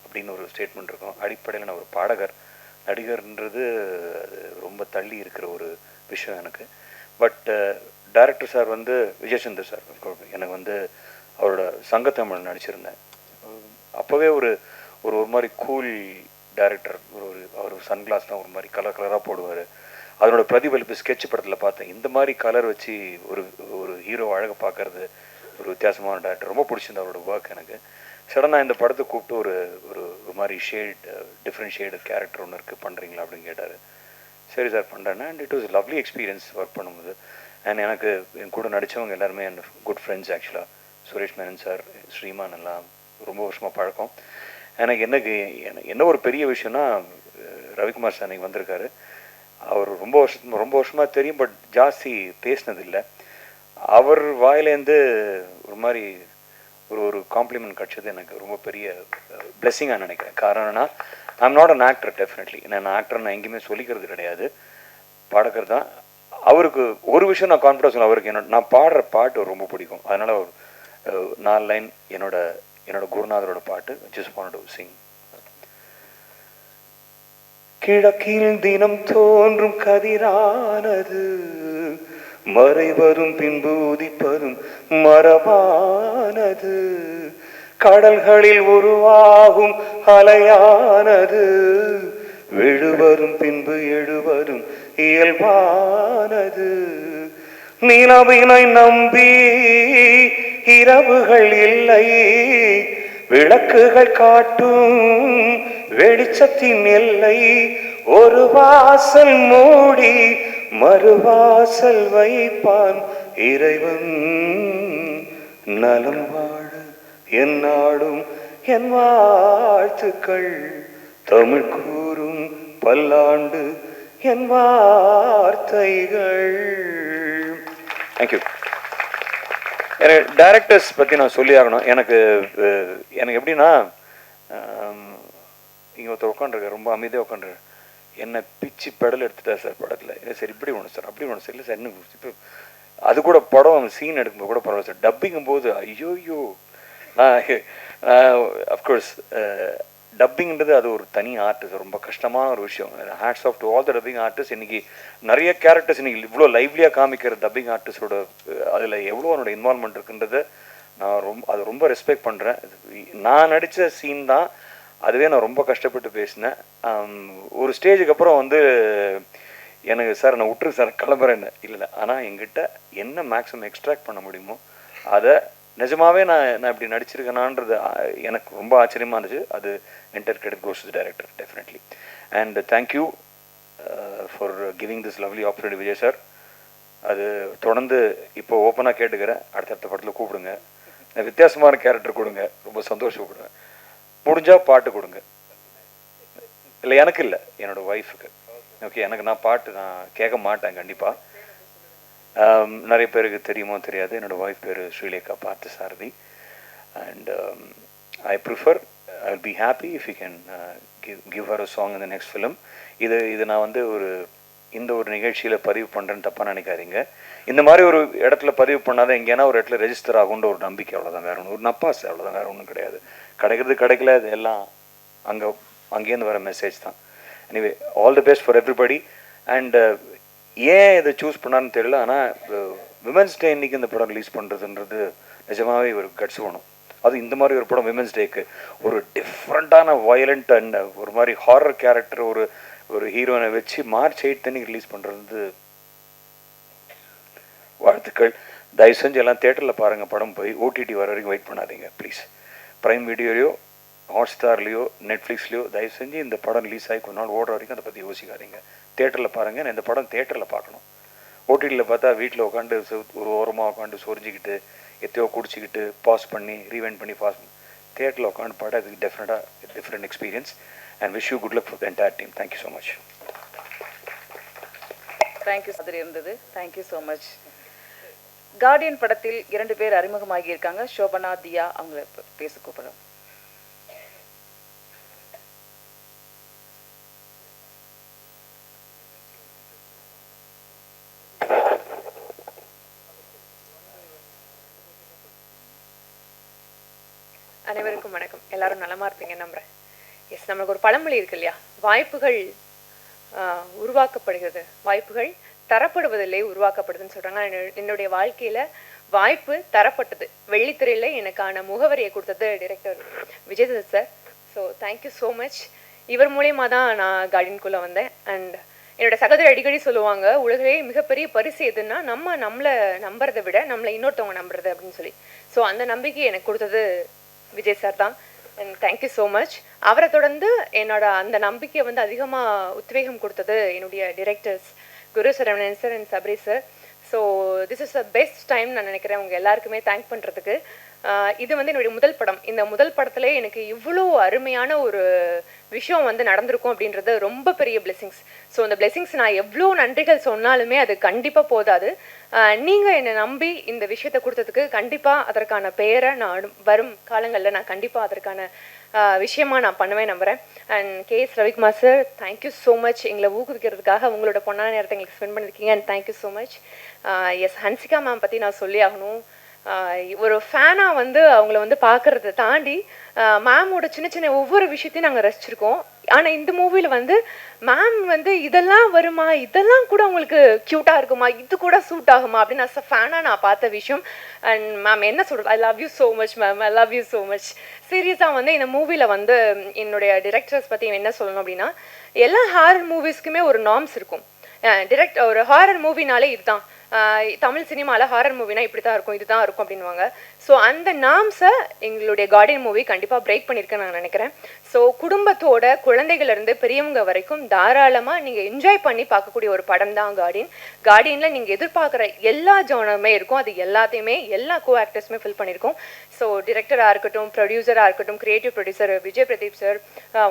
அப்படின்னு ஒரு ஸ்டேட்மெண்ட் இருக்கும். அடிப்படையில் நான் ஒரு பாடகர், நடிகர்ன்றது அது ரொம்ப தள்ளி இருக்கிற ஒரு விஷயம் எனக்கு. பட் டைரக்டர் சார் வந்து விஜயசந்தர் சார் எனக்கு வந்து அவரோட சங்கத்தமிழ் நடிச்சிருந்தேன். அப்போவே ஒரு ஒரு ஒரு மாதிரி கூல் டைரக்டர். அவர் சன்கிளாஸ்லாம் ஒரு மாதிரி கலராக போடுவார். அதனோட பிரதிபலிப்பு ஸ்கெட்ச் படத்தில் பார்த்தேன். இந்த மாதிரி கலர் வச்சு ஒரு ஒரு ஹீரோ அழகை பார்க்கறது ஒரு வித்தியாசமான டைரக்டர். ரொம்ப பிடிச்சிருந்த அவரோட ஒர்க் எனக்கு. சடனாக இந்த படத்தை கூப்பிட்டு ஒரு ஒரு ஒரு மாதிரி டிஃப்ரெண்ட் ஷேடு கேரக்டர் ஒன்று இருக்குது, பண்ணுறீங்களா அப்படின்னு கேட்டார். சரி சார் பண்ணுறேன். And it was lovely experience work பண்ணும்போது. அண்ட் எனக்கு என் கூட நடித்தவங்க எல்லாருமே என் குட் ஃப்ரெண்ட்ஸ் ஆக்சுவலாக. சுரேஷ் மேனன் சார், ஸ்ரீமான் எல்லாம் ரொம்ப வருஷமாக பழக்கம். எனக்கு என்ன ஒரு பெரிய விஷயம்னா, ரவிக்குமார் சார் அன்றைக்கி வந்திருக்காரு. அவர் ரொம்ப வருஷமாக தெரியும், பட் ஜாஸ்தி பேசினதில்லை. அவர் வாயிலேருந்து ஒரு மாதிரி ஒரு காம்ப்ளிமெண்ட் கிடச்சது எனக்கு ரொம்ப பெரிய பிளெஸ்ஸிங்காக நினைக்கிறேன். காரணம்னா I'm not an actor. Definitely நான் ஆக்டர் நான் எங்கேயுமே சொல்லிக்கிறது கிடையாது, பாடக்கிறது தான். அவருக்கு ஒரு விஷயம் நான் கான்ஃபிடன்ஸ் சொல்ல, அவருக்கு நான் பாடுற பாட்டு ரொம்ப பிடிக்கும். அதனால் ஒரு 4 லைன் என்னோட குருநாதரோட பாட்டு ஜஸ்ட் வாண்ட் டு சிங். கிழக்கில் தினம் தோன்றும் கதிரானது மறைவரும் பின்பு உதிப்பதும் மரபானது, கடல்களில் உருவாகும் அலையானது விழுவரும் பின்பு எழுவரும் இயல்பானது. நிலவினை நம்பி இரவுகள் இல்லை, விளக்குகள் காட்டும் வெளிச்சத்தின் எல்லை. ஒரு வாசல் மூடி மறுவாசல் வைப்பான் இறைவன். நலம் வாழ என் நாடும் என் வாழ்த்துக்கள், தமிழ் கூறும் பல்லாண்டு என் வார்த்தைகள். தேங்க்யூ. எனக்கு டைரக்டர்ஸ் பற்றி நான் சொல்லி ஆகணும். எனக்கு எப்படின்னா, இங்கே ஒருத்தர் உட்காந்துருக்கார், ரொம்ப அமைதியாக உட்காந்துருக்கார். என்னை பிச்சு பெடல் எடுத்துட்டார் சார் படத்தில். இல்லை சார் இப்படி ஒன்று சார் அப்படி ஒன்று சார், இல்லை சார் இன்னும் இப்போ அது கூட படம் சீன் எடுக்கும்போது கூட பரவாயில்ல சார். டப்பிங்கும் போது ஐயோயோ, அஃப்கோர்ஸ் டப்பிங்கிறது அது ஒரு தனி ஆர்ட், ரொம்ப கஷ்டமான ஒரு விஷயம். Hats off to all the dubbing artist. இன்றைக்கி நிறைய கேரக்டர்ஸ் இன்றைக்கி இவ்வளோ லைவ்லியாக காமிக்கிற டப்பிங் ஆர்டிஸ்டோட அதில் எவ்வளோ என்னோட இன்வால்மெண்ட் இருக்குன்றதை நான் அதை ரொம்ப ரெஸ்பெக்ட் பண்ணுறேன். நான் நடித்த சீன் தான், அதுவே நான் ரொம்ப கஷ்டப்பட்டு பேசினேன். ஒரு ஸ்டேஜுக்கு அப்புறம் வந்து எனக்கு சார் நான் விட்டுரு சார் கிளம்புறேன்னு இல்லை, ஆனால் எங்கிட்ட என்ன மேக்ஸிமம் எக்ஸ்ட்ராக்ட் பண்ண முடியுமோ அதை நிஜமாவே நான் இப்படி நடிச்சிருக்கேனான்றது எனக்கு ரொம்ப ஆச்சரியமாக இருந்துச்சு. அது entire credit goes to director definitely. And thank you for giving this lovely opportunity Vijay sir. அது தொடர்ந்து இப்போ ஓப்பனாக கேட்டுக்கிறேன், அடுத்தடுத்த படத்தில் கூப்பிடுங்க, வித்தியாசமான கேரக்டர் கொடுங்க, ரொம்ப சந்தோஷப்படுவேன். முடிஞ்சால் பாட்டு கொடுங்க. இல்லை எனக்கு இல்லை, என்னோடய ஒய்ஃபுக்கு. ஓகே, எனக்கு நான் பாட்டு நான் கேட்க மாட்டேன் கண்டிப்பாக. நிறைய பேருக்கு தெரியுமோ தெரியாது, என்னோடய ஒய்ஃப் பேர் Srilekha Parthasarathy. And I prefer, I will be happy if you can give her a song in the next film. இது நான் வந்து இந்த ஒரு நிகழ்ச்சியில் பதிவு பண்ணுறேன்னு தப்பாக நினைக்காதீங்க. இந்த மாதிரி ஒரு இடத்துல பதிவு பண்ணாதான் எங்கேனா ஒரு இடத்துல ரெஜிஸ்டர் ஆகுன்ற ஒரு நம்பிக்கை, அவ்வளோதான். வேறு ஒன்று ஒரு நப்பாஸ், அவ்வளோதான், வேறு ஒன்றும் கிடையாது. கிடைக்கல, இது எல்லாம் அங்கேருந்து வர மெசேஜ் தான். Anyway, all the best for everybody. And ஏன் இதை சூஸ் பண்ணான்னு தெரியல, ஆனால் விமென்ஸ் டே இன்னைக்கு இந்த படம் ரிலீஸ் பண்ணுறதுன்றது நிஜமாகவே ஒரு கட்ஸ் வேணும். அது இந்த மாதிரி ஒரு படம் விமென்ஸ் டேக்கு ஒரு டிஃப்ரெண்ட்டான வயலண்ட் அண்ட் ஒரு மாதிரி ஹாரர் கேரக்டர் ஒரு ஹீரோயினை வச்சு March 8 அன்னைக்கு ரிலீஸ் பண்ணுறது வாழ்த்துக்கள். தயவு செஞ்சு எல்லாம் தேட்டரில் பாருங்கள் படம். போய் ஓடிடி வர வரைக்கும் வெயிட் பண்ணாதீங்க ப்ளீஸ். ப்ரைம் வீடியோலையோ ஹாட்ஸ்டார்லேயோ நெட்ஃப்ளிக்ஸ்லையோ தயவு செஞ்சு இந்த படம் ரிலீஸ் ஆகி கொஞ்ச நாள் ஓடுற வரைக்கும் அதை பற்றி யோசிக்காதீங்க. தேட்டரில் பாருங்கள். நான் இந்த படம் தேட்டரில் பார்க்கணும். ஓடிடியில் பார்த்தா வீட்டில் உட்காந்து ஒரு ஓரமாக உட்காந்து சொரிஞ்சிக்கிட்டு எத்தையோ குடிச்சிக்கிட்டு பாஸ் பண்ணி ரீவைண்ட் பண்ணி பாஸ் பண்ணி தேட்டரில் உட்காந்து பாட அதுக்கு டெஃபினட்டாக different experience. And wish you good luck for the entire team. Thank you so much. Thank you sir இருந்தது. Thank you so much. கார்டியன் படத்தில் 2 பேர் அறிமுகமாகி இருக்காங்க. சோபனா, தியா, அவங்கள பேச கூப்பிடும். அனைவருக்கும் வணக்கம். எல்லாரும் நலமா இருப்பீங்க நம்புறேன். எஸ், நம்மளுக்கு ஒரு பழமொழி இருக்கு இல்லையா, வாய்ப்புகள் உருவாக்கப்படுகிறது, வாய்ப்புகள் தரப்படுவதில்லை உருவாக்கப்படுதுன்னு சொல்கிறாங்க. என்னுடைய வாழ்க்கையில் வாய்ப்பு தரப்பட்டது. வெள்ளித்திரையில் எனக்கான முகவரியை கொடுத்தது director Vijay sir. So thank you so much. இவர் மூலயமா தான் நான் கார்டியனுக்குள்ளே வந்தேன். அண்ட் என்னோட சகோதரி அடிக்கடி சொல்லுவாங்க, உலகிலே மிகப்பெரிய பரிசு எதுன்னா நம்மளை நம்புறதை விட நம்மளை இன்னொருத்தவங்க நம்புறது அப்படின்னு சொல்லி. ஸோ அந்த நம்பிக்கை எனக்கு கொடுத்தது விஜய் சார் தான். And thank you so much. அவரை தொடர்ந்து என்னோட அந்த நம்பிக்கையை வந்து அதிகமாக உத்வேகம் கொடுத்தது என்னுடைய directors Guru Saravanan sir and Sabari sir. So this is the best time நான் நினைக்கிறேன் உங்கள் எல்லாருக்குமே தேங்க் பண்ணுறதுக்கு. இது வந்து என்னுடைய முதல் படம். இந்த முதல் படத்துல எனக்கு இவ்வளோ அருமையான ஒரு விஷயம் வந்து நடந்திருக்கும் அப்படின்றது ரொம்ப பெரிய பிளெஸிங்ஸ். ஸோ அந்த பிளெஸிங்ஸ் நான் எவ்வளோ நன்றிகள் சொன்னாலுமே அது கண்டிப்பாக போதாது. நீங்கள் என்னை நம்பி இந்த விஷயத்தை கொடுத்ததுக்கு கண்டிப்பாக அதற்கான பெயரை நான் வரும் காலங்களில் நான் கண்டிப்பாக அதற்கான விஷயமா நான் பண்ணுவேன் நம்புகிறேன். And KS Ravikumar sir, thank you so much. எங்களை ஊக்குவிக்கிறதுக்காக உங்களோட பொண்ணான நேரத்தை எங்களுக்கு ஸ்பெண்ட் பண்ணியிருக்கீங்க. And thank you so much. Yes, Hansika ma'am பற்றி நான் சொல்லி ஆகணும். ஒரு ஃபேனாக வந்து அவங்கள வந்து பார்க்குறத தாண்டி மேமோட சின்ன சின்ன ஒவ்வொரு விஷயத்தையும் நாங்கள் ரசிச்சிருக்கோம். ஆனால் இந்த மூவியில் வந்து மேம் வந்து இதெல்லாம் வருமா, இதெல்லாம் கூட அவங்களுக்கு க்யூட்டாக இருக்குமா, இது கூட சூட் ஆகுமா அப்படின்னு நான் ஃபேனாக நான் பார்த்த விஷயம். அண்ட் மேம் என்ன சொல்கிறது, I love you so much ma'am, I love you so much. சீரியஸாக வந்து இந்த மூவியில் வந்து என்னுடைய டிரெக்டர்ஸ் பற்றி என்ன சொல்லணும் அப்படின்னா, எல்லா ஹாரர் மூவிஸ்க்குமே ஒரு நார்ம்ஸ் இருக்கும். ஒரு ஹாரர் மூவினாலே இதுதான், தமிழ் சினிமாவில் ஹாரர் மூவினா இப்படி தான் இருக்கும், இதுதான் இருக்கும் அப்படின்வாங்க. ஸோ அந்த நாம்ஸை எங்களுடைய கார்டியன் மூவி கண்டிப்பாக பிரேக் பண்ணியிருக்கேன்னு நான் நினைக்கிறேன். ஸோ குடும்பத்தோட குழந்தைகள்லேருந்து பெரியவங்க வரைக்கும் தாராளமாக நீங்கள் என்ஜாய் பண்ணி பார்க்கக்கூடிய ஒரு படம் தான் கார்டியன். கார்டியனில் நீங்கள் எதிர்பார்க்குற எல்லா ஜானருமே இருக்கும். அது எல்லாத்தையுமே எல்லா கோ ஆக்டர்ஸுமே ஃபில் பண்ணியிருக்கோம். ஸோ டிரெக்டராக இருக்கட்டும், ப்ரொடியூசராக இருக்கட்டும், creative producer Vijay Pradeep sir,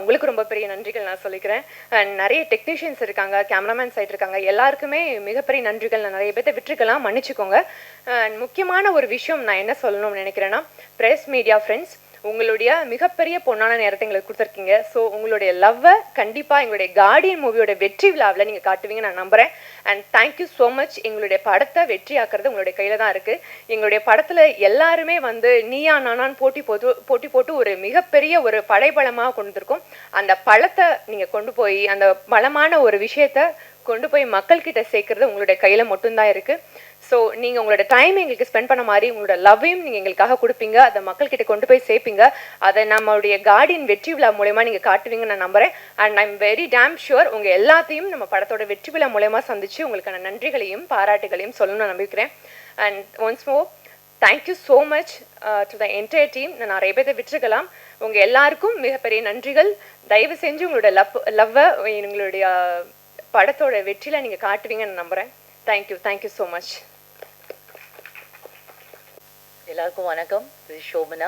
உங்களுக்கு ரொம்ப பெரிய நன்றிகள் நான் சொல்லிக்கிறேன். அண்ட் நிறைய டெக்னீஷியன்ஸ் இருக்காங்க, கேமராமேன் சைட் இருக்காங்க, எல்லாருக்குமே மிகப்பெரிய நன்றிகள். நான் நிறைய பேர்த்தை விட்டுருக்கலாம், மன்னிச்சுக்கோங்க. அண்ட் முக்கியமான ஒரு விஷயம் நான் என்ன சொல்லணும்னு நினைக்கிறேன்னா, ப்ரெஸ் மீடியா ஃப்ரெண்ட்ஸ், உங்களுடைய மிகப்பெரிய பொன்னான நேரத்தை எங்களுக்கு கொடுத்துருக்கீங்க. ஸோ உங்களுடைய லவ்வை கண்டிப்பாக எங்களுடைய கார்டியன் மூவியோட வெற்றி விழாவில் நீங்கள் காட்டுவீங்க நான் நம்புகிறேன். And thank you so much. எங்களுடைய படத்தை வெற்றி ஆக்குறது உங்களுடைய கையில் தான் இருக்குது. எங்களுடைய படத்தில் எல்லாருமே வந்து நீயா நானான்னு போட்டி போட்டு ஒரு மிகப்பெரிய ஒரு படைபலமாக கொண்டு வந்திருக்கோம். அந்த பழத்தை நீங்கள் கொண்டு போய் அந்த பலமான ஒரு விஷயத்தை கொண்டு போய் மக்கள்கிட்ட சேர்க்கறது உங்களுடைய கையில் மட்டும்தான் இருக்குது. ஸோ நீங்கள் உங்களோட டைம் எங்களுக்கு ஸ்பெண்ட் பண்ண மாதிரி உங்களோட லவ்வையும் நீங்கள் எங்களுக்காக கொடுப்பீங்க, அதை மக்கள்கிட்ட கொண்டு போய் சேர்ப்பீங்க. அதை நம்மளுடைய கார்டியன் வெற்றி விழா மூலயமா நீங்கள் காட்டுவீங்கன்னு நான் நம்புகிறேன். And I'm very dam sure உங்கள் எல்லாத்தையும் நம்ம படத்தோட வெற்றி விழா மூலயமா சந்திச்சு உங்களுக்கான நன்றிகளையும் பாராட்டுகளையும் சொல்லணும்னு நான் நம்பிக்கிறேன். And once more thank you so much to the entire team. நான் நிறைய பேரை விட்டுருக்கலாம். உங்கள் எல்லாருக்கும் மிகப்பெரிய நன்றிகள். தயவு செஞ்சு உங்களோட லவ்வை எங்களுடைய படத்தோட வெற்றியில் நீங்கள் காட்டுவீங்கன்னு நம்புகிறேன். Thank you so much. எல்லாருக்கும் வணக்கம். இது ஷோபனா.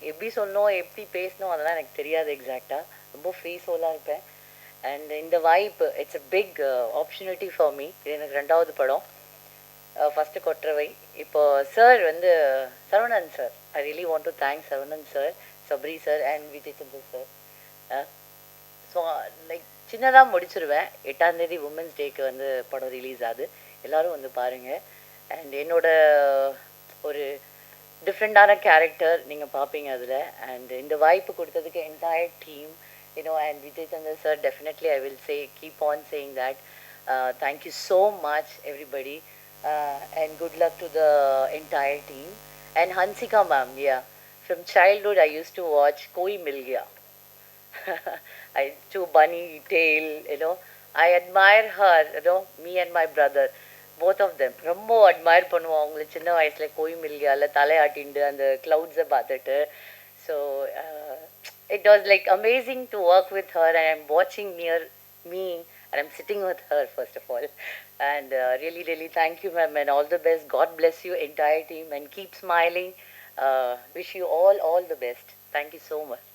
எப்படி சொல்லணும், எப்படி பேசணும் அதெல்லாம் எனக்கு தெரியாது எக்ஸாக்டாக. ரொம்ப ஃப்ரீ சோலாக இருப்பேன். அண்ட் இந்த வாய்ப்பு it's a big opportunity for me. இது எனக்கு 2வது படம். ஃபஸ்ட்டு கொற்றவை. இப்போ சார் வந்து Saravanan sir, I really want to thank Saravanan sir, Sabari sir and Vijay Chandar sir. So like சின்னதாக முடிச்சிருவேன். 8ஆம் தேதி உமன்ஸ் டேக்கு வந்து படம் ரிலீஸ் ஆகுது. எல்லோரும் வந்து பாருங்கள். அண்ட் என்னோட ஒரு டிஃப்ரெண்ட்டான கேரக்டர் நீங்கள் பார்ப்பீங்க அதில். அண்ட் இந்த வாய்ப்பு கொடுத்ததுக்கு entire team, and Vijay Chandar sir, definitely I will keep on saying that. Thank you so much everybody. And good luck to the entire team. And Hansika ma'am, yeah. From childhood I used to watch Koi Mil Gaya. To bunny tail, I admire her, me and my brother, both of them. ரொம்ப admire பண்ணுவோம் அவங்கள சின்ன வயசில் கோய் மில்கியாவில் தலையாட்டிண்டு அந்த clouds-ஐ பார்த்துட்டு. So it was like amazing to work with her, and I'm watching near me and I'm sitting with her first of all. And really thank you ma'am, and all the best. God bless you entire team and keep smiling. Wish you all the best. Thank you so much.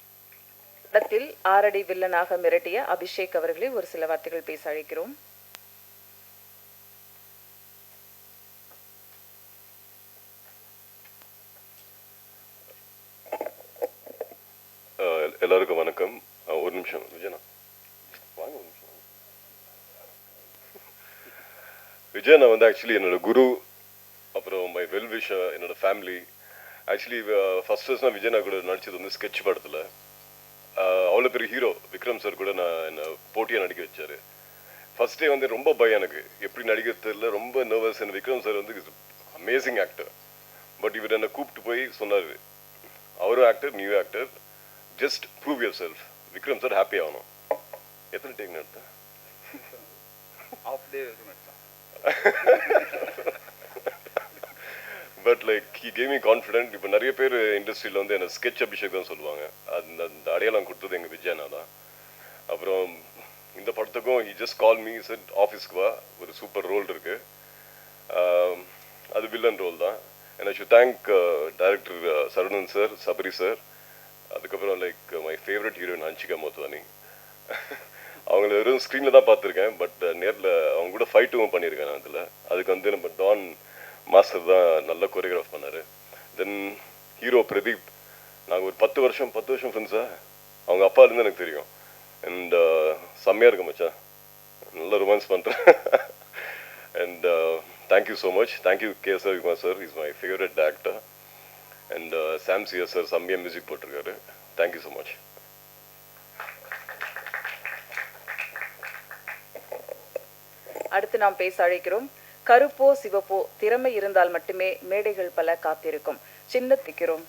படத்தில் 6 அடி வில்லனாக மிரட்டிய அபிஷேக் அவர்களை ஒரு சில வார்த்தைகள் பேச அழைக்கிறோம். எல்லாருக்கும் வணக்கம். ஒரு நிமிஷம் விஜயனா வாங்க. ஒரு நிமிஷம். விஜயனா வந்து ஆக்சுவலி என்னோட குரு, அப்புறம் மை வெல் விஷர், என்னோட ஃபேமிலி. ஆக்சுவலி ஃபர்ஸ்ட் நான் விஜயனா கூட நடிச்சது வந்து ஸ்கெட்ச் படத்தில். அவ்வளோ பெரிய ஹீரோ விக்ரம் சார் கூட நான் என்னை போட்டியாக நடிக்க வச்சார். ஃபர்ஸ்ட் டே வந்து ரொம்ப பயம் எனக்கு, எப்படி நடிக்கிறது தெரியல, ரொம்ப நர்வஸ். அண்ட் விக்ரம் சார் வந்து அமேசிங் ஆக்டர். பட் இவர் என்னை கூப்பிட்டு போய் சொன்னார், அவரும் actor, new actor, just prove yourself. Vikram sir happy ஆகணும். எத்தனை டேக் நடத்தேன்? Off day but like he gave me confident. இப்போ நிறைய பேர் இண்டஸ்ட்ரியில் வந்து என்ன ஸ்கெட்ச் அபிஷேக் தான் சொல்லுவாங்க. அந்த அடையாளம் கொடுத்தது எங்கள் விஜயனா தான். அப்புறம் இந்த படத்துக்கும் he just call me, set ஆஃபீஸ்க்கு வா, ஒரு சூப்பர் ரோல் இருக்குது, அது வில்லன் ரோல் தான். And I should thank director Saravanan sir, Sabari sir, அதுக்கப்புறம் like my favourite heroine Hansika Motwani. அவங்கள வெறும் ஸ்க்ரீனில் தான் பார்த்துருக்கேன், பட் நேரில் அவங்க கூட ஃபைட்டும் பண்ணியிருக்கேன் நான் அதில். அதுக்கு வந்து நம்ம டான் மாஸ்டர் தான் நல்ல கோரியோகிராஃப் பண்ணார். தென் ஹீரோ பிரதீப், நாங்கள் ஒரு 10 வருஷம் ஃப்ரெண்ட்ஸா, அவங்க அப்பாலேருந்து எனக்கு தெரியும். அண்ட் செம்மையாக இருக்கு மச்சான், நல்லா ரொமான்ஸ் பண்ணுறேன். And thank you so much. Thank you KS. Ravikumar sir, is my favourite actor. And Sam CS sir செம்மையாக மியூசிக் போட்டிருக்காரு. Thank you so much. அடுத்து நாம் பேச அழைக்கிறோம். கருப்போ சிவப்போ, திறமை இருந்தால் மட்டுமே மேடைகள் பல காத்திருக்கும். சின்ன திக்கிறோம்.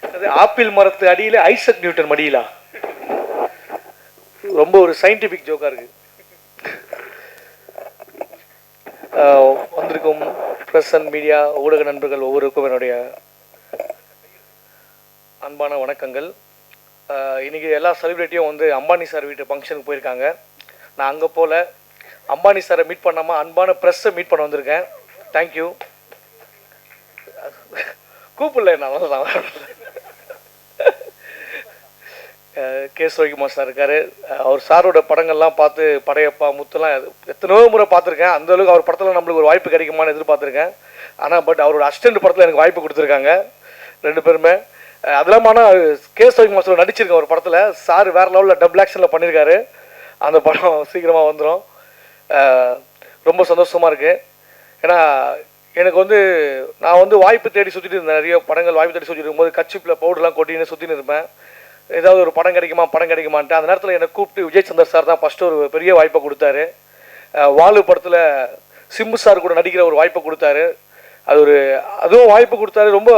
அது ஆப்பிள் மரத்து அடியில் ஐசக் நியூட்டன் மடியிலா? ரொம்ப ஒரு சயின்டிஃபிக் ஜோக்கா இருக்கு. வந்திருக்கும் ப்ரெஸ் அண்ட் மீடியா ஊடக நண்பர்கள் ஒவ்வொருக்கும் என்னுடைய அன்பான வணக்கங்கள். இன்றைக்கி எல்லா செலிப்ரிட்டியும் வந்து அம்பானி சார் வீட்டு ஃபங்க்ஷனுக்கு போயிருக்காங்க. நான் அங்கே போல் அம்பானி சாரை மீட் பண்ணாமல் அன்பான ப்ரெஸ்ஸை மீட் பண்ண வந்திருக்கேன். தேங்க்யூ. கூப்பிடல நான் தான். கே.எஸ். ரவிக்குமார் சார் இருக்கார். அவர் சாரோட படங்கள்லாம் பார்த்து, படையப்பா, முத்துலாம் எத்தனையோ முறை பார்த்துருக்கேன். அந்தளவுக்கு அவர் படத்தில் நம்மளுக்கு ஒரு வாய்ப்பு கிடைக்குமான்னு எதிர்பார்த்துருக்கேன். ஆனால் பட் அவரோட அசிஸ்டன்ட் படத்தில் எனக்கு வாய்ப்பு கொடுத்துருக்காங்க 2 பேருமே. அதெல்லாம் ஆனால் கே.எஸ். ரவிக்குமார் சார் நடிச்சிருக்கேன் ஒரு படத்தில். சார் வேறு லெவலில் டபுள் ஆக்ஷனில் பண்ணியிருக்காரு. அந்த படம் சீக்கிரமாக வந்துடும். ரொம்ப சந்தோஷமாக இருக்குது. ஏன்னா எனக்கு வந்து நான் வந்து வாய்ப்பு தேடி சுற்றிட்டு இருந்தேன். நிறைய படங்கள் வாய்ப்பு தேடி சுற்றிட்டு இருக்கும்போது கச்சிப்பில் பவுடர்லாம் கொட்டின்னு சுற்றின்னு இருப்பேன். ஏதாவது ஒரு படம் கிடைக்குமான்ட்டு. அந்த நேரத்தில் என்னை கூப்பிட்டு விஜய் சந்தர் சார் தான் ஃபஸ்ட்டு ஒரு பெரிய வாய்ப்பை கொடுத்தாரு. வாலு படத்தில் சிம்பு சார் கூட நடிக்கிற ஒரு வாய்ப்பை கொடுத்தாரு. அதுவும் வாய்ப்பு கொடுத்தாரு. ரொம்ப